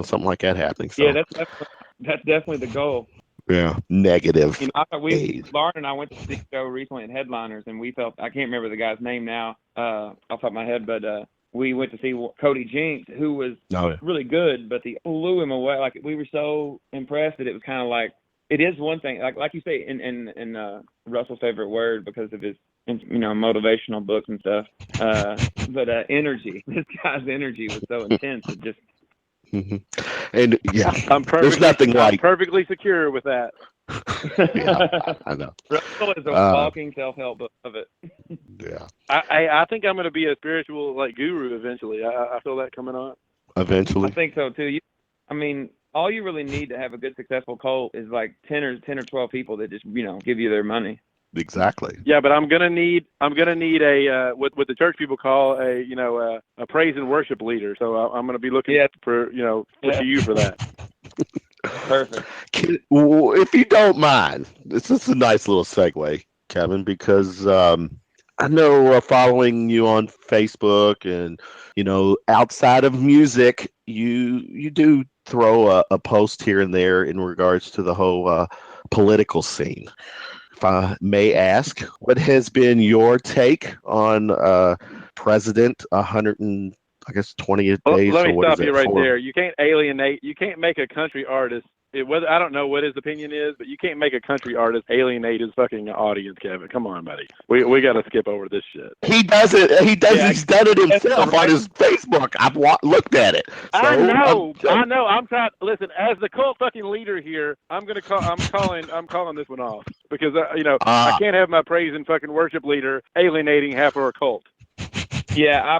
something like that happening. So. Yeah, that's definitely the goal. Yeah, negative. Lauren and I went to see a show recently at Headliners, and we felt, I can't remember the guy's name now off the top of my head, but we went to see Cody Jinks, who was really good, but they blew him away. Like, we were so impressed that it was kind of like, it is one thing, like you say, in Russell's favorite word because of his motivational books and stuff, but energy. This guy's energy was so intense, it just. Mm-hmm. And I'm perfectly secure with that. Yeah, I know. Russell is a walking self-help book of it. Yeah. I think I'm going to be a spiritual guru eventually. I feel that coming on. Eventually. I think so too. I mean, all you really need to have a good successful cult is like 10 or 12 people that just give you their money. Exactly. Yeah, but I'm gonna need a what the church people call a praise and worship leader. So I'm gonna be looking for you for that. Perfect. If you don't mind, this is a nice little segue, Kevin, because I know following you on Facebook and outside of music, you do throw a post here and there in regards to the whole political scene. If I may ask, what has been your take on President 120th days? Let me stop you right there. You can't alienate. You can't make a country artist. I don't know what his opinion is, but you can't make a country artist alienate his fucking audience, Kevin. Come on, buddy. We got to skip over this shit. He does it. He's done it himself on his Facebook. I've looked at it. So I know. I'm trying. Listen, as the cult fucking leader here, I'm calling this one off because I can't have my praise and fucking worship leader alienating half of our cult. Yeah, I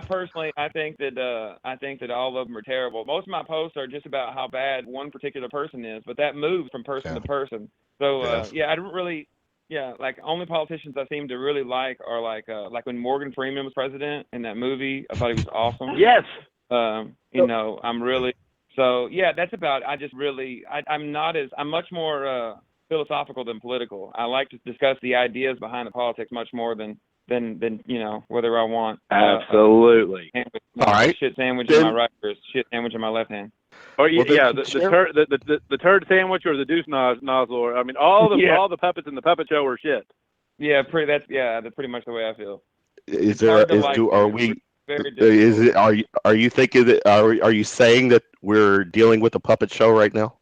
think that all of them are terrible. Most of my posts are just about how bad one particular person is, but that moves from person to person. So I don't really, like only politicians I seem to really like are like when Morgan Freeman was president in that movie. I thought he was awesome. Yes. I'm really that's about. I'm much more philosophical than political. I like to discuss the ideas behind the politics much more than whether I want absolutely all right shit sandwich in my right or shit sandwich in my left hand. Or the turd sandwich or the deuce nozzle. Or, I mean, all the puppets in the puppet show are shit. Yeah, that's pretty much the way I feel. Are you thinking that? Are you saying that we're dealing with a puppet show right now?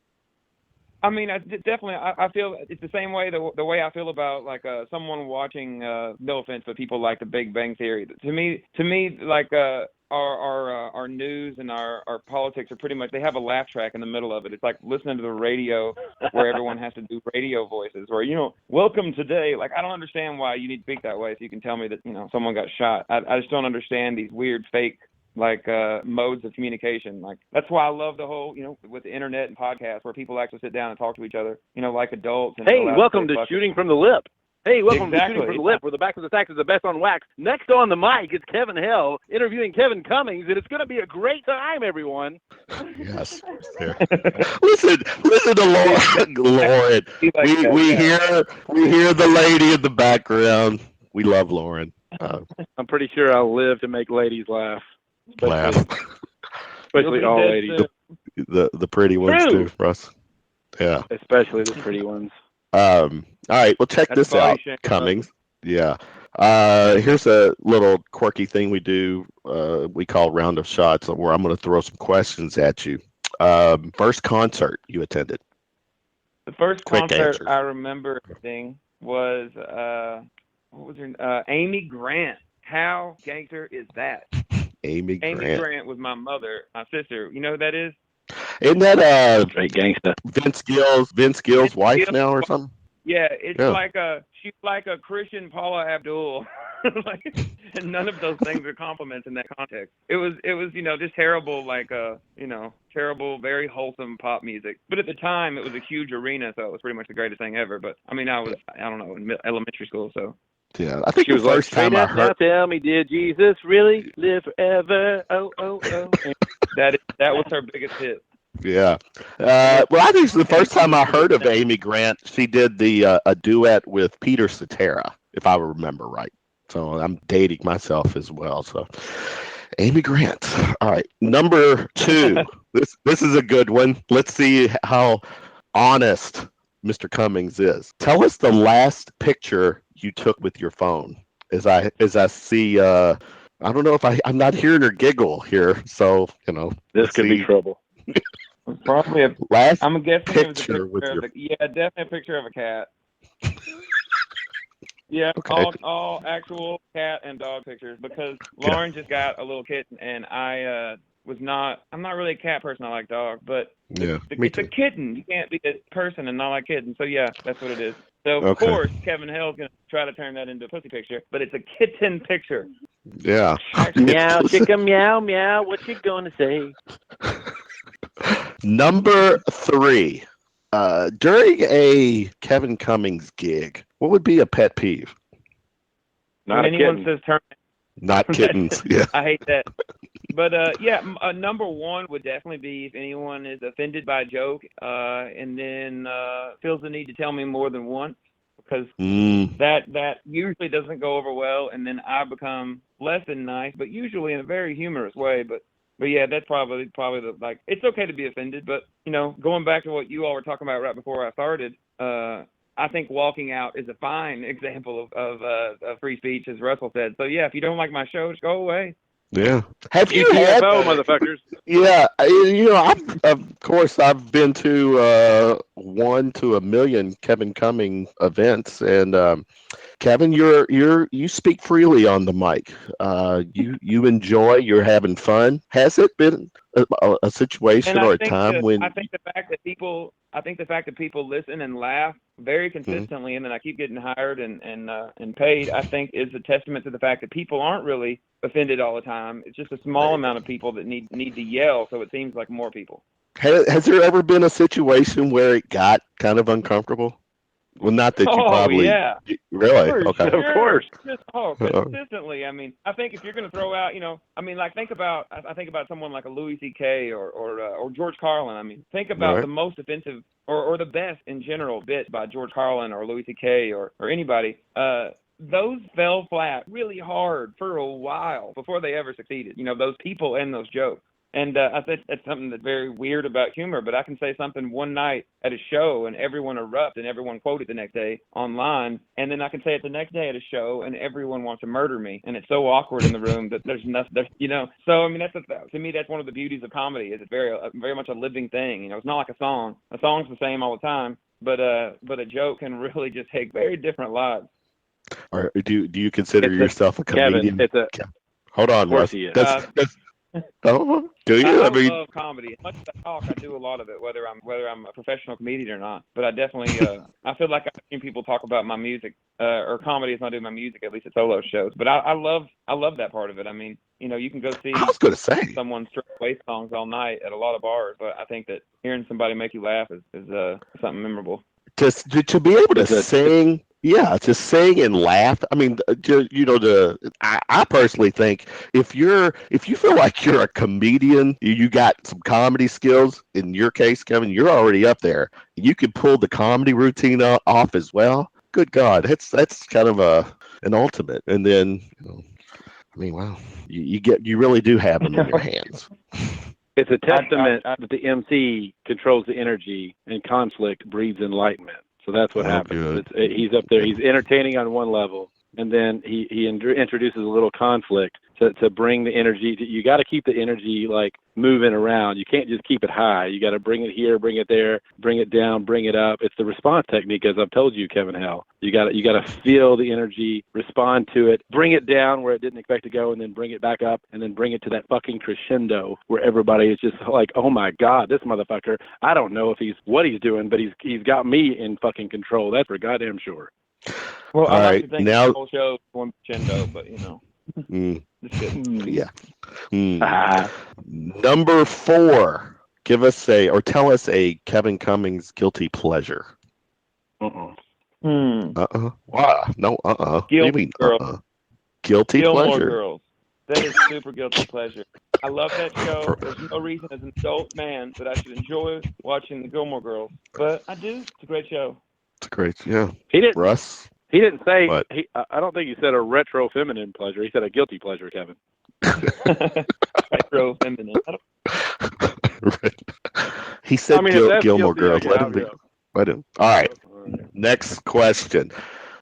I mean, definitely. I feel it's the same way the way I feel about like someone watching. No offense, but people like The Big Bang Theory. To me, like our news and our politics are pretty much, they have a laugh track in the middle of it. It's like listening to the radio where everyone has to do radio voices or, welcome today. Like, I don't understand why you need to speak that way if you can tell me that, someone got shot. I just don't understand these weird fake modes of communication. Like, that's why I love the whole, with the internet and podcasts where people actually sit down and talk to each other, like adults. And hey, welcome to Shooting from the Lip. Hey, welcome to Shooting from the Lip, where the back of the sack is the best on wax. Next on the mic is Kevin Hale interviewing Kevin Cummings, and it's going to be a great time, everyone. Yes. listen to Lauren. We hear the lady in the background. We love Lauren. I'm pretty sure I'll live to make ladies laugh. Especially all ladies. The pretty ones too, Russ. Yeah. Especially the pretty ones. All right, well, check this out, Cummings. Yeah. Here's a little quirky thing we do. We call Round of Shots, where I'm going to throw some questions at you. First concert you attended? The first concert I remember seeing was, what was her Amy Grant. How gangster is that? Amy Grant was my mother, my sister. You know who that is? Isn't that straight gangster? Vince Gill's wife now or something? Yeah, she's like a Christian Paula Abdul. And none of those things are compliments in that context. It was just terrible, terrible, very wholesome pop music. But at the time, it was a huge arena, so it was pretty much the greatest thing ever. But I mean, I don't know, in elementary school, so. Yeah, I think she was the first time I heard. Now tell me, did Jesus really live forever? Oh, oh, oh. That was her biggest hit. Yeah. Well, I think it's the first time I heard of Amy Grant. She did a duet with Peter Cetera, if I remember right. So I'm dating myself as well. So Amy Grant. All right. Number 2. This is a good one. Let's see how honest Mr. Cummings is. Tell us the last picture you took with your phone. As I see, I don't know if I'm not hearing her giggle here. So, this could be trouble. Probably I'm guessing picture it was a picture definitely a picture of a cat. Yeah, okay. all actual cat and dog pictures, because Lauren just got a little kitten, and I'm not really a cat person. I like dogs, but it's a kitten. You can't be a person and not like kittens. So yeah, that's what it is. So of course Kevin Hale's gonna try to turn that into a pussy picture, but it's a kitten picture. Yeah. Meow, chicka, meow, meow. What you gonna say? Number 3. During a Kevin Cummings gig, what would be a pet peeve? Not anyone says turn. Not kittens. Yeah. I hate that. But number 1 would definitely be if anyone is offended by a joke and then feels the need to tell me more than once, because that usually doesn't go over well, and then I become less than nice, but usually in a very humorous way. But yeah, that's probably the it's okay to be offended, but going back to what you all were talking about right before I started, I think walking out is a fine example of free speech, as Russell said. So yeah, if you don't like my show, just go away. Yeah. Have you had motherfuckers? Yeah, I've been to 1 to a million Kevin Cummings events, and Kevin, you speak freely on the mic. You enjoy. You're having fun. Has it been a situation or a time when? I think the fact that people listen and laugh very consistently, and then I keep getting hired and paid, I think is a testament to the fact that people aren't really offended all the time. It's just a small amount of people that need to yell, so it seems like more people. Has there ever been a situation where it got kind of uncomfortable? Well, not that you probably. Yeah. Really? Okay. Of course. Consistently. I mean, I think if you're going to throw out, I think about someone like a Louis C.K. or George Carlin. I mean, think about the most offensive or the best in general bit by George Carlin or Louis C.K. or anybody. Those fell flat really hard for a while before they ever succeeded. Those people and those jokes. And I think that's something that's very weird about humor, but I can say something one night at a show and everyone erupts and everyone quote it the next day online, and then I can say it the next day at a show and everyone wants to murder me, and it's so awkward in the room that there's nothing, So I mean, to me that's one of the beauties of comedy, is it's very much a living thing. It's not like a song. A song's the same all the time, but a joke can really just take very different lives. Or do you consider yourself a comedian? Kevin, Hold on, Of course Russ. he is. That's oh, do you? I mean, love comedy. As much as I talk, I do a lot of it, whether I'm a professional comedian or not. But I definitely I feel like I've seen people talk about my music or comedy is not doing my music, at least at solo shows. But I love that part of it. I mean, you can go see I was going to say someone strip away songs all night at a lot of bars, but I think that hearing somebody make you laugh is something memorable. just to be able to sing. Yeah, just sing and laugh. I mean, I personally think if you feel like you're a comedian, you got some comedy skills. In your case, Kevin, you're already up there. You could pull the comedy routine off as well. Good God, that's kind of an ultimate. And then, I mean, wow, you really do have them in your hands. It's a testament that the MC controls the energy, and conflict breeds enlightenment. So that's what happens. He's up there. He's entertaining on one level, and then he introduces a little conflict to bring the energy. You got to keep the energy like moving around. You can't just keep it high. You got to bring it here, bring it there, bring it down, bring it up. It's the response technique, as I've told you, Kevin Hale. You got to feel the energy, respond to it, bring it down where it didn't expect to go, and then bring it back up, and then bring it to that fucking crescendo where everybody is just like, oh my God, this motherfucker. I don't know if what he's doing, but he's got me in fucking control. That's for goddamn sure. Well, All I like right, to think now the whole show is one crescendo, but yeah. Number 4. Give us tell us a Kevin Cummings guilty pleasure. Wow. No. Guilty Girls. Guilty Gilmore pleasure. Girls. That is super guilty pleasure. I love that show. There's no reason as an adult man that I should enjoy watching the Gilmore Girls, but I do. It's a great show. It's great. Yeah. Russ. He didn't say. What? I don't think he said a retro feminine pleasure. He said a guilty pleasure, Kevin. Retro feminine. He said Gilmore Girls. Let him. All right. Next question.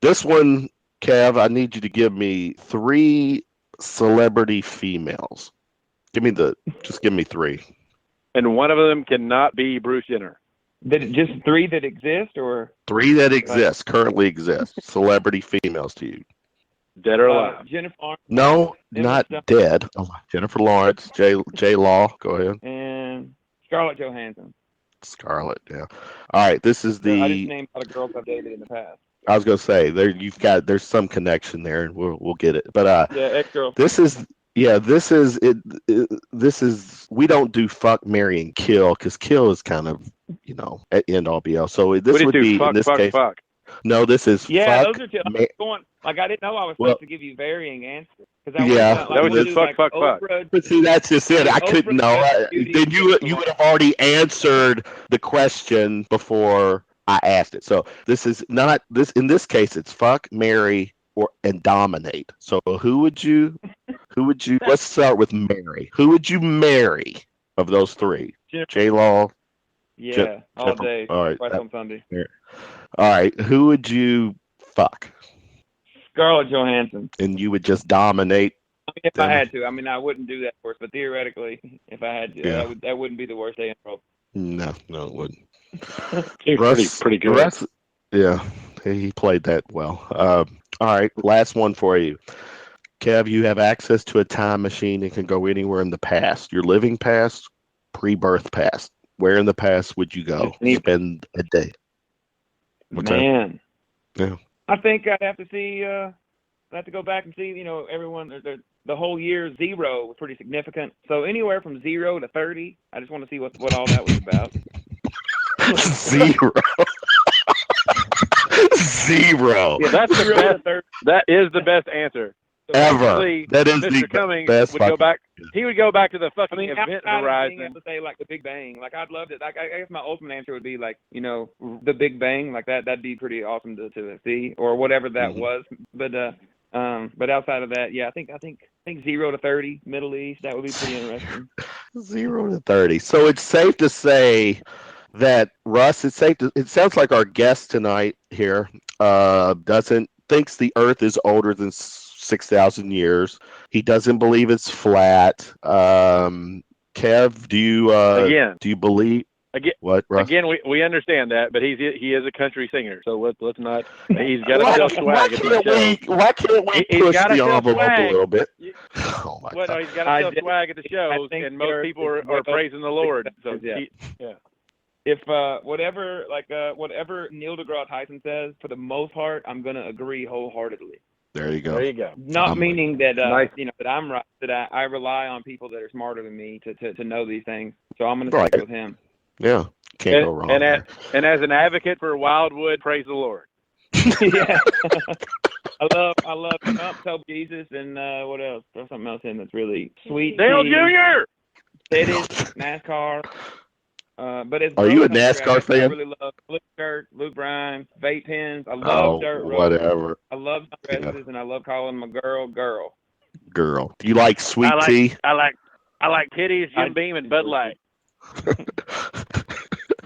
This one, Kev, I need you to give me 3 celebrity females. Give me 3. And one of them cannot be Bruce Jenner. Just 3 that exist, or 3 that exist, currently exist. Celebrity females to you. Dead or alive? Jennifer Lawrence. No, not dead. Jennifer Lawrence, J Law. Go ahead. And Scarlett Johansson. Scarlett, yeah. All right, this is I just named a lot of girls I've dated in the past. I was gonna say there's some connection there, and we'll get it. But ex-girlfriend. This is we don't do fuck, marry, and kill because kill is kind of at end all be all. So this would be fuck, in this fuck, case. Fuck. No, this is fuck. Those are just going. Like I didn't know I was supposed to give you varying answers. That was just fuck. But see, that's just it. I couldn't know. Then you would have already answered the question before I asked it. So this is not this. In this case, it's fuck, marry, and dominate. So who would you? Let's start with Mary. Who would you marry of those 3? J Law. Yeah, all day. All right. Right on Sunday. All right. Who would you fuck? Scarlett Johansson. And you would just dominate. If I had to. I mean, I wouldn't do that, of course, but theoretically, if I had to, that wouldn't be the worst day in the world. No, it wouldn't. Pretty good. Russ, yeah, he played that well. All right, last one for you. Kev, you have access to a time machine and can go anywhere in the past. Your living past, pre-birth past. Where in the past would you go? Spend a day. Man. Yeah. I think I'd have to see. I'd have to go back and see. Everyone. The whole year 0 was pretty significant. So anywhere from 0 to 30, I just want to see what all that was about. 0. 0. Yeah, that's the best. That is the best answer. So ever. That is Mr. the Cummings best. Would go back. He would go back to the fucking event horizon. Being able to say like the Big Bang, like I'd love it. Like I guess my ultimate answer would be like the Big Bang, like that. That'd be pretty awesome to see, or whatever that was. But outside of that, yeah, I think 0 to 30, Middle East, that would be pretty interesting. 0 to 30. So it's safe to say that Russ. It sounds like our guest tonight here thinks the Earth is older than 6,000 years. He doesn't believe it's flat. Kev, do you believe? Again, what, Russ? Again, we understand that, but he is a country singer, so let's not. He's got to sell swag. Why can't we push the envelope a little bit? Oh my Well, no, God. he's got to sell swag at the shows, and most people are praising the Lord. So Yeah. If whatever Neil deGrasse Tyson says, for the most part, I'm gonna agree wholeheartedly. There you go. There you go. Not meaning that Nice. that I'm right. That I rely on people that are smarter than me to know these things. So I'm gonna Right. stick with him. Yeah, can't go wrong. And there. as an advocate for WildWood, praise the Lord. Yeah. I love Trump, Tell Jesus, and what else? There's something else in that's really sweet. Dale tea, Jr. It is NASCAR. But it's Are you a country. NASCAR fan? I really love Luke Dirt, Luke Bryan, vape pens. I love dirt roads. Whatever. I love dresses, and I love calling my girl. Girl, do you like sweet tea? I like titties, Jim Beam, and Bud Light.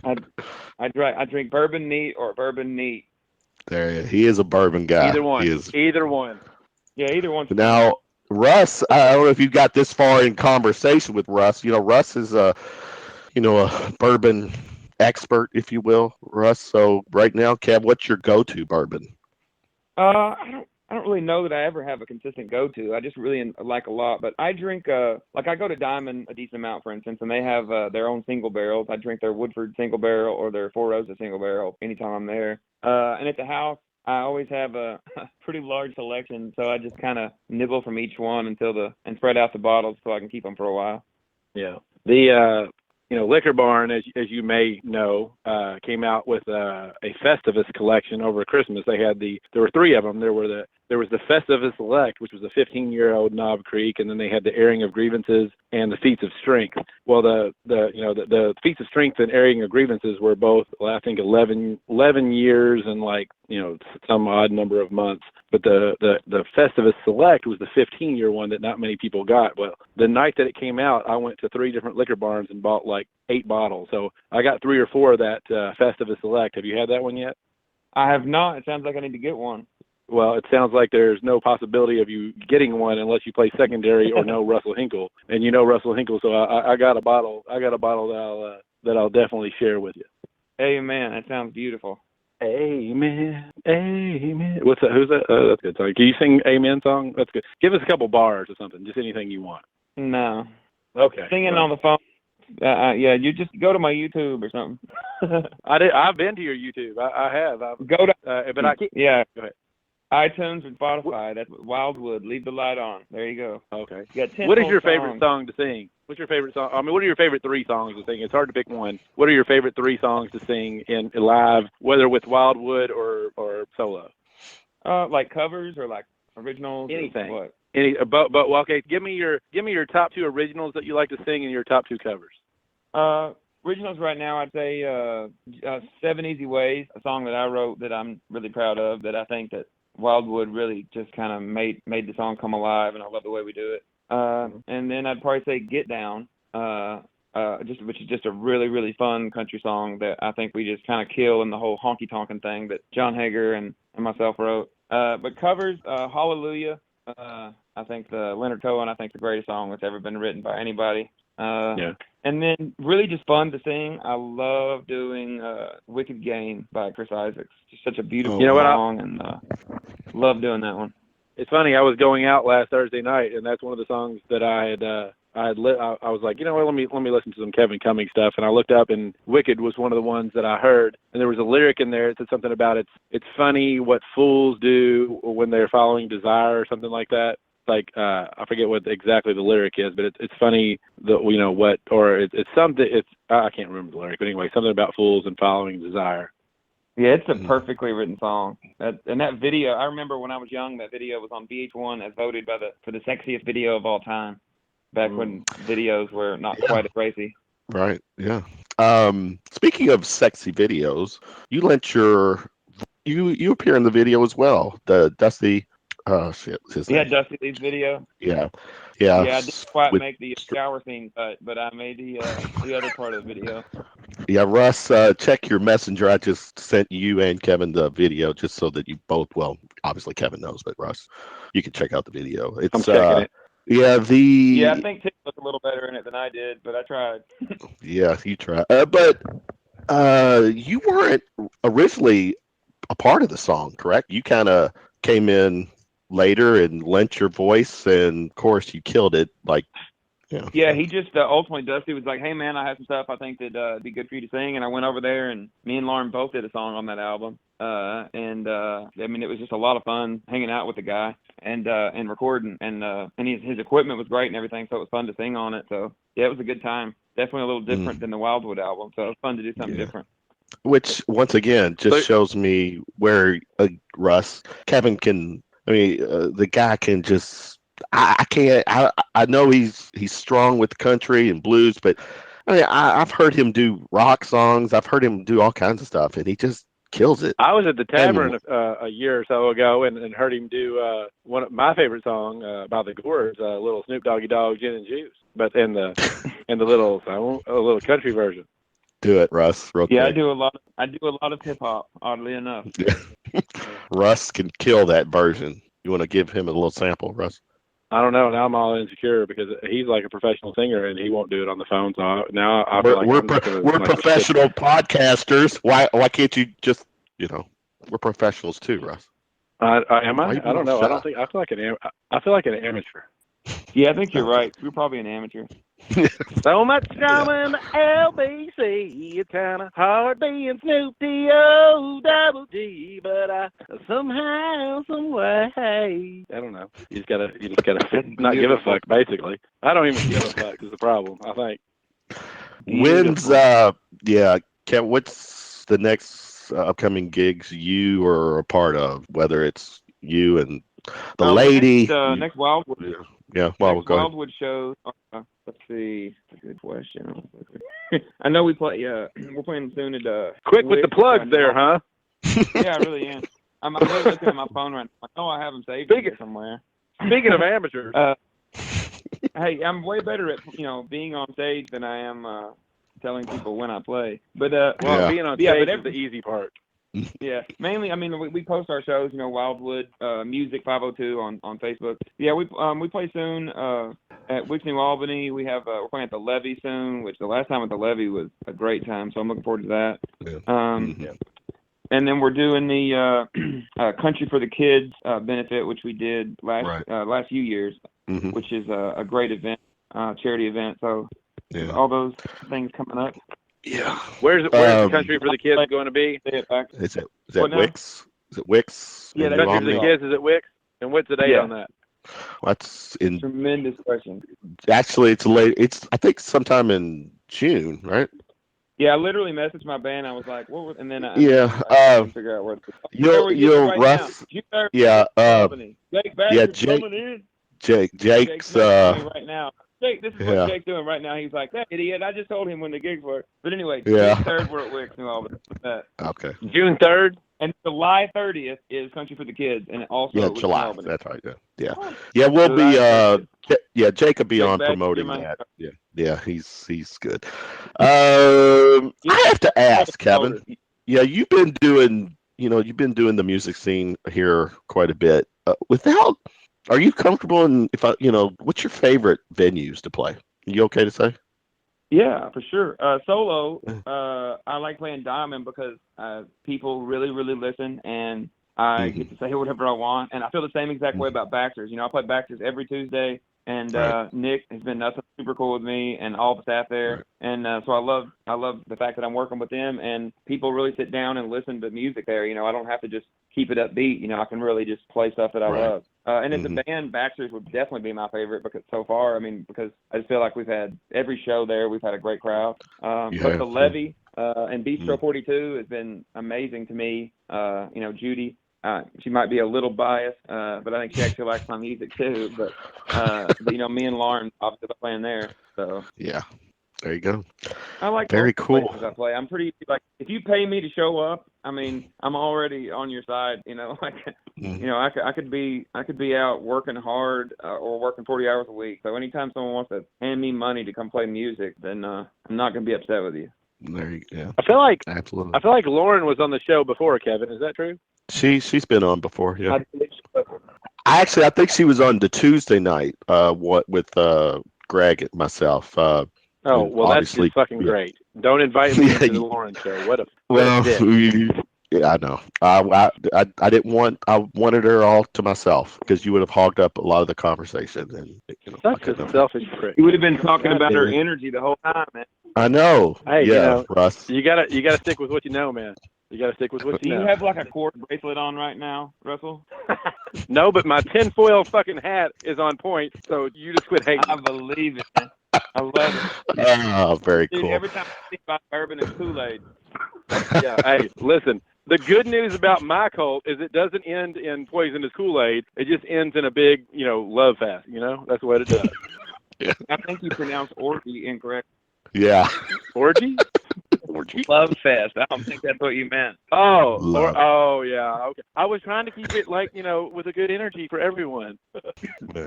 I drink bourbon neat or bourbon neat. There, he is a bourbon guy. Either one. He is. Either one. Yeah, either one. Now, Russ, I don't know if you got this far in conversation with Russ. Russ is a bourbon expert, if you will, Russ. So right now, Kev, what's your go-to bourbon? I don't really know that I ever have a consistent go-to. I just really like a lot. But I drink, I go to Diamond a decent amount, for instance, and they have their own single barrels. I drink their Woodford single barrel or their Four Roses single barrel anytime I'm there. And at the house, I always have a pretty large selection, so I just kind of nibble from each one and spread out the bottles so I can keep them for a while. Yeah. The Liquor Barn, as you may know, came out with a Festivus collection over Christmas. There were three of them. There was the Festivus Select, which was a 15-year-old Knob Creek, and then they had the Airing of Grievances and the Feats of Strength. Well, the Feats of Strength and Airing of Grievances were both, I think, 11 years and some odd number of months. But the Festivus Select was the 15-year one that not many people got. Well, the night that it came out, I went to 3 different liquor barns and bought 8 bottles. So I got 3 or 4 of that Festivus Select. Have you had that one yet? I have not. It sounds like I need to get one. Well, it sounds like there's no possibility of you getting one unless you play secondary or know Russell Hinkle, and you know Russell Hinkle. So I got a bottle. That I'll definitely share with you. Amen. That sounds beautiful. Amen. Amen. What's that? Who's that? That's a good song. Can you sing Amen song? That's good. Give us a couple bars or something. Just anything you want. No. Okay. Singing on the phone. Yeah, you just go to my YouTube or something. I've been to your YouTube. I have. Go to. But I can't. Yeah. Go ahead. iTunes and Spotify. That's WildWood. Leave the light on. There you go. Okay. You got 10 what is your songs. favorite song to sing? What's your favorite song? I mean, what are your favorite 3 songs to sing? It's hard to pick one. What are your favorite 3 songs to sing in live, whether with WildWood or solo? Like covers or like originals? Anything. Or what? But okay. Give me your top 2 originals that you like to sing and your top 2 covers. Originals right now, I'd say 7 Easy Ways, a song that I wrote that I'm really proud of, that I think that WildWood really just kind of made the song come alive, and I love the way we do it. And then I'd probably say Get Down, which is just a really, really fun country song that I think we just kind of kill in the whole honky-tonkin' thing that John Hager and myself wrote. But covers, Hallelujah, I think the Leonard Cohen, I think the greatest song that's ever been written by anybody. Yeah. And then really just fun to sing. I love doing Wicked Game by Chris Isaacs. Just such a beautiful song, and love doing that one. It's funny. I was going out last Thursday night, and that's one of the songs that I was like, let me listen to some Kevin Cummings stuff, and I looked up, and Wicked was one of the ones that I heard, and there was a lyric in there that said something about it's funny what fools do when they're following desire or something like that. I forget what exactly the lyric is, but it's funny that it's something. I can't remember the lyric, but anyway, something about fools and following desire. Yeah, it's a perfectly written song. That video, I remember when I was young, that video was on VH1 as voted for the sexiest video of all time. Back when videos were not quite as racy. Right. Yeah. Speaking of sexy videos, you lent you appear in the video as well. The Dusty. Oh shit! Dusty Lee's video. Yeah. Yeah, I didn't quite make the shower scene cut, but I made the other part of the video. Yeah, Russ, check your messenger. I just sent you and Kevin the video just so that you both. Well, obviously Kevin knows, but Russ, you can check out the video. I'm checking it. Yeah, Yeah, I think Tim looked a little better in it than I did, but I tried. Yeah, you tried. But you weren't originally a part of the song, correct? You kind of came in later and lent your voice, and of course you killed it. Like, yeah, he just ultimately, Dusty was like, "Hey man, I have some stuff I think that'd be good for you to sing," and I went over there, and me and Lauren both did a song on that album. I mean, it was just a lot of fun hanging out with the guy and recording, and his equipment was great and everything, so it was fun to sing on it. So yeah, it was a good time. Definitely a little different than the WildWood album, so it was fun to do something different. Which once again just shows me where Russ, Kevin can. I mean, the guy can just. I can't. I know he's strong with country and blues, but I mean, I've heard him do rock songs. I've heard him do all kinds of stuff, and he just kills it. I was at the tavern a year or so ago and heard him do one of my favorite song by the Gourds, little Snoop Doggy Dogg Gin and Juice, but in the little country version. Do it, Russ. Real quick. I do a lot of hip hop. Oddly enough, Russ can kill that version. You want to give him a little sample, Russ? I don't know. Now I'm all insecure because he's like a professional singer and he won't do it on the phone. So now we're professional podcasters. Why can't you just we're professionals too, Russ? Am I? I don't know. I feel like an amateur. Yeah, I think you're right. You're probably an amateur. So much drama in the LBC. It's kind of hard being Snoop D-O-double-G, but somehow, some way, I don't know. You just gotta not give a fuck. Basically, I don't even give a fuck is the problem. I think. When's Kev? What's the next upcoming gigs you are a part of? Whether it's you and the lady. Next WildWood. Yeah, WildWood shows. Let's see. That's a good question. I know we play. We're playing soon at. Quick with the plugs there, huh? Yeah, I really am. I'm really looking at my phone right now. I know I have them saved somewhere. Speaking of amateurs, hey, I'm way better at being on stage than I am telling people when I play. But being on stage is the easy part. Yeah, mainly. I mean, we post our shows. WildWood Music 502 on Facebook. Yeah, we play soon at Wicks, New Albany. We're playing at the Levee soon, which the last time at the Levee was a great time. So I'm looking forward to that. Yeah. And then we're doing the Country for the Kids benefit, which we did last few years, which is a great event, charity event. So all those things coming up. Yeah. Where's the Country for the Kids going to be? Is that Wicks? Is it Wicks? Yeah, the Country for the Kids is at Wicks. And what's the date on that? That's tremendous question. Actually, it's late. It's I think sometime in June, right? Yeah, I literally messaged my band. I was like, "What?" Was, and then I figure out where. You'll Russ. Yeah. Jake's right now. Jake, this is what Jake's doing right now. He's like, that idiot. I just told him when the gigs were. But anyway, June 3rd, we're at Wicks and all that. Okay. June 3rd? And July 30th is Country for the Kids. And also July. That's right. Yeah. We'll be, Jake will be on promoting that. Yeah, he's good. I have to ask, Kevin. Yeah, you've been doing the music scene here quite a bit. Are you comfortable what's your favorite venues to play? Are you okay to say? Yeah, for sure. Solo, I like playing Diamond because people really, really listen, and I get to say whatever I want. And I feel the same exact way about Baxter's. I play Baxter's every Tuesday, and Nick has been nothing super cool with me and all the staff there. Right. And so I love the fact that I'm working with them, and people really sit down and listen to music there. I don't have to just keep it upbeat. I can really just play stuff that I love. And as a band, Baxter's would definitely be my favorite because I just feel like we've had every show there. We've had a great crowd. But the Levee and Bistro 42 has been amazing to me. Judy, she might be a little biased, but I think she actually likes my music too. But me and Lauren obviously playing there. So yeah. There you go. I like very cool. I play. I'm pretty if you pay me to show up, I'm already on your side. I could be out working hard or working 40 hours a week. So anytime someone wants to hand me money to come play music, then I'm not gonna be upset with you. There you go. I feel like absolutely. I feel like Lauren was on the show before, Kevin. Is that true? She's been on before. Yeah. I think she was on the Tuesday night. With Greg and myself. That's just fucking great. Don't invite me to the Lauren show. What a dick. Yeah, I know. I didn't want. I wanted her all to myself because you would have hogged up a lot of the conversation, and Such a selfish prick. You would have been talking about her it. energy the whole time, man. I know. Hey, yeah, Russ. you gotta stick with what you know, man. You gotta stick with what you know. Do you have like a cord bracelet on right now, Russell? No, but my tinfoil fucking hat is on point, so you just quit hating. I believe it, man. I love it. Oh, very Dude, cool. every time I think about bourbon and Kool-Aid. Yeah. Hey, listen. The good news about my cult is it doesn't end in poisonous Kool-Aid. It just ends in a big, love fest. That's what it does. Yeah. I think you pronounced orgy incorrect. Yeah. Orgy? Love fest. I don't think that's what you meant. Oh, yeah. Okay. I was trying to keep it with a good energy for everyone.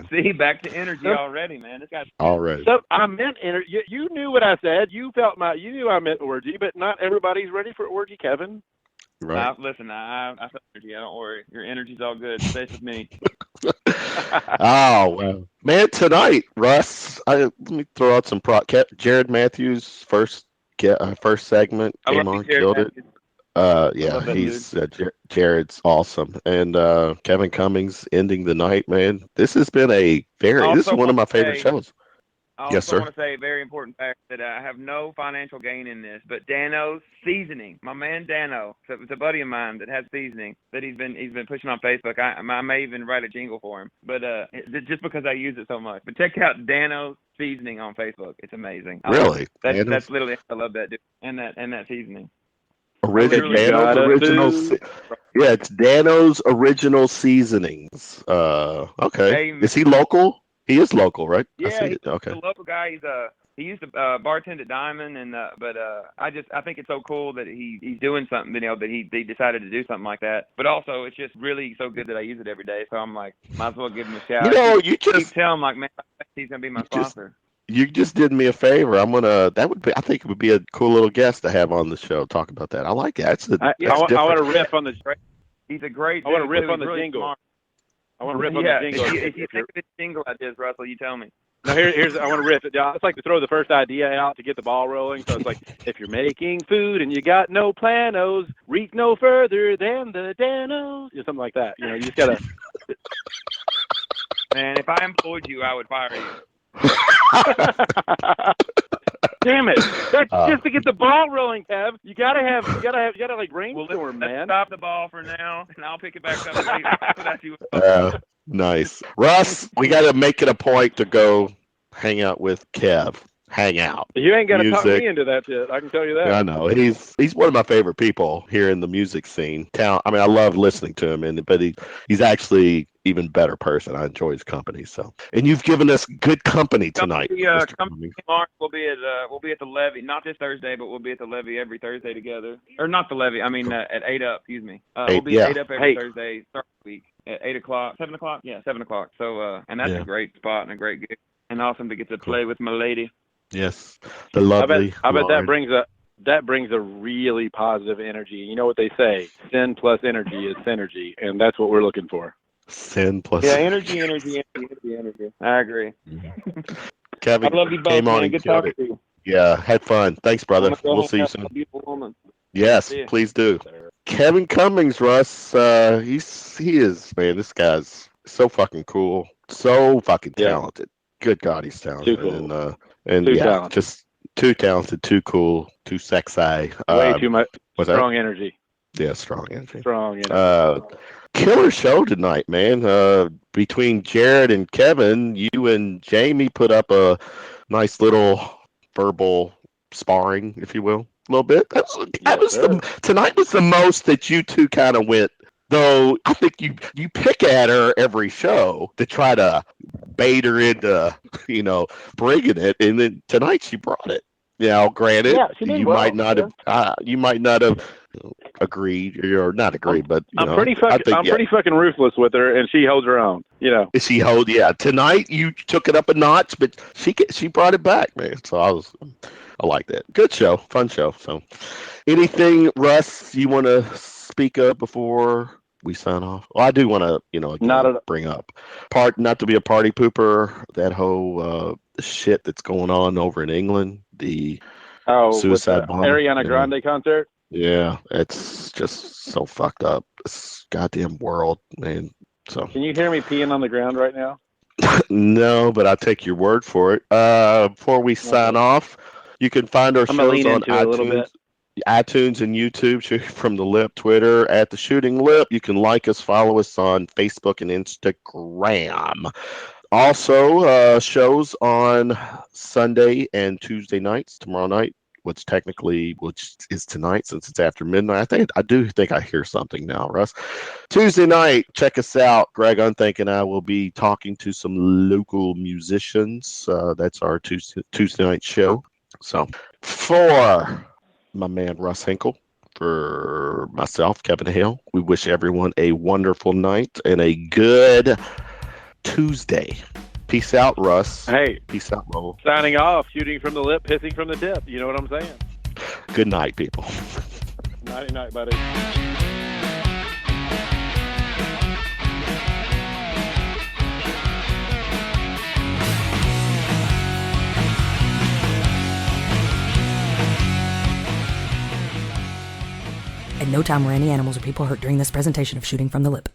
See, back to energy already, man. This guy's already. So I meant energy. You knew what I said. You knew I meant orgy, but not everybody's ready for orgy, Kevin. Right. Listen, I feel energy. Don't worry. Your energy's all good. Stay with me. Oh, well. Man, tonight, Russ, let me throw out some Jared Matthews' first segment came on, killed it. Jared's awesome. And Kevin Cummings ending the night, man. This has been this is one of my favorite shows. I also want to say a very important fact that I have no financial gain in this, but Dano's seasoning, my man Dano, so it's a buddy of mine that has seasoning that he's been pushing on Facebook. I may even write a jingle for him, but just because I use it so much. But check out Dano's seasoning on Facebook. It's amazing. Really? That's literally, I love that dude and that seasoning. It's Dano's original seasonings. Okay. Hey, is he local? He is local, right? Yeah, he's okay. a local guy. He used to bartend at Diamond, and but I think it's so cool that he's doing something, that he decided to do something like that. But also, it's just really so good that I use it every day. So I'm like, might as well give him a shout. You just tell him like, man, he's gonna be my sponsor. You just did me a favor. I think it would be a cool little guest to have on the show. Talk about that. I like it. I want to riff on the. He's a great. I want to riff on the jingle. Smart. I want to riff on the jingle. If you think of this jingle ideas, Russell, you tell me. Now here's I want to riff it. I just like to throw the first idea out to get the ball rolling. So it's like, if you're making food and you got no planos, reach no further than the Danos. Something like that. You just gotta. Man, if I employed you, I would fire you. Damn it! That's just to get the ball rolling, Kev. You gotta like brainstorm, man. Let's stop the ball for now, and I'll pick it back up. Nice, Russ. We gotta make it a point to go hang out with Kev. Hang out. You ain't gotta talk me into that shit. I can tell you that. I know he's one of my favorite people here in the music scene. I mean, I love listening to him, but he's actually even better person. I enjoy his company. So, and you've given us good company tonight. Mark, we'll be at the Levee, not this Thursday, but we'll be at the Levee every Thursday together. Or not the Levee. I mean, at 8 Up. Excuse me. We'll be at 8 Up every Thursday, start the week at 8 o'clock, 7 o'clock. Yeah, 7 o'clock. So, and that's a great spot and a great gig, and awesome to get to play with my lady. Yes, the lovely. I bet that brings a really positive energy. You know what they say? Sin plus energy is synergy, and that's what we're looking for. Sin plus. Yeah, energy. I agree. Kevin, I love you both, came on man. and Good killed talking it. to you. Yeah, had fun. Thanks, brother. We'll see you soon. Beautiful woman. Yes, please do. Kevin Cummings, Russ. He is, man. This guy's so fucking cool, so fucking talented. Good God, he's talented. Too cool. And too yeah, talented. Just too talented, too cool, too sexy. Way too much. Strong energy. Yeah, strong energy. Strong energy. Killer show tonight, man. Between Jared and Kevin, you and Jamie put up a nice little verbal sparring, if you will, a little bit. Tonight was the most that you two kind of went. Though I think you pick at her every show to try to bait her into, bringing it, and then tonight she brought it. Granted, you might not have agreed or not agreed, but I'm pretty fucking ruthless with her, and she holds her own. Tonight you took it up a notch, but she brought it back, man. So I like that. Good show, fun show. So, anything, Russ, you want to speak of before we sign off? Well, I do want to, bring up not to be a party pooper, that whole shit that's going on over in England, the suicide bomb, Ariana Grande concert. Yeah, it's just so fucked up. This goddamn world, man. So Can you hear me peeing on the ground right now? no, but I take your word for it. Before we sign off, you can find our I'm gonna shows lean on into it a little bit. iTunes and YouTube. Shooting from the Lip, Twitter at the Shooting Lip. You can like us, follow us on Facebook and Instagram. Also, shows on Sunday and Tuesday nights. Tomorrow night, which is tonight since it's after midnight. I do think I hear something now, Russ. Tuesday night, check us out. Greg Unthink and I will be talking to some local musicians. That's our Tuesday night show. So for my man Russ Hinkle, for myself, Kevin Hale, we wish everyone a wonderful night and a good Tuesday. Peace out, Russ. Hey. Peace out, Lowell. Signing off, shooting from the lip, pissing from the dip. You know what I'm saying? Good night, people. Nighty night, buddy. At no time were any animals or people hurt during this presentation of Shooting from the Lip.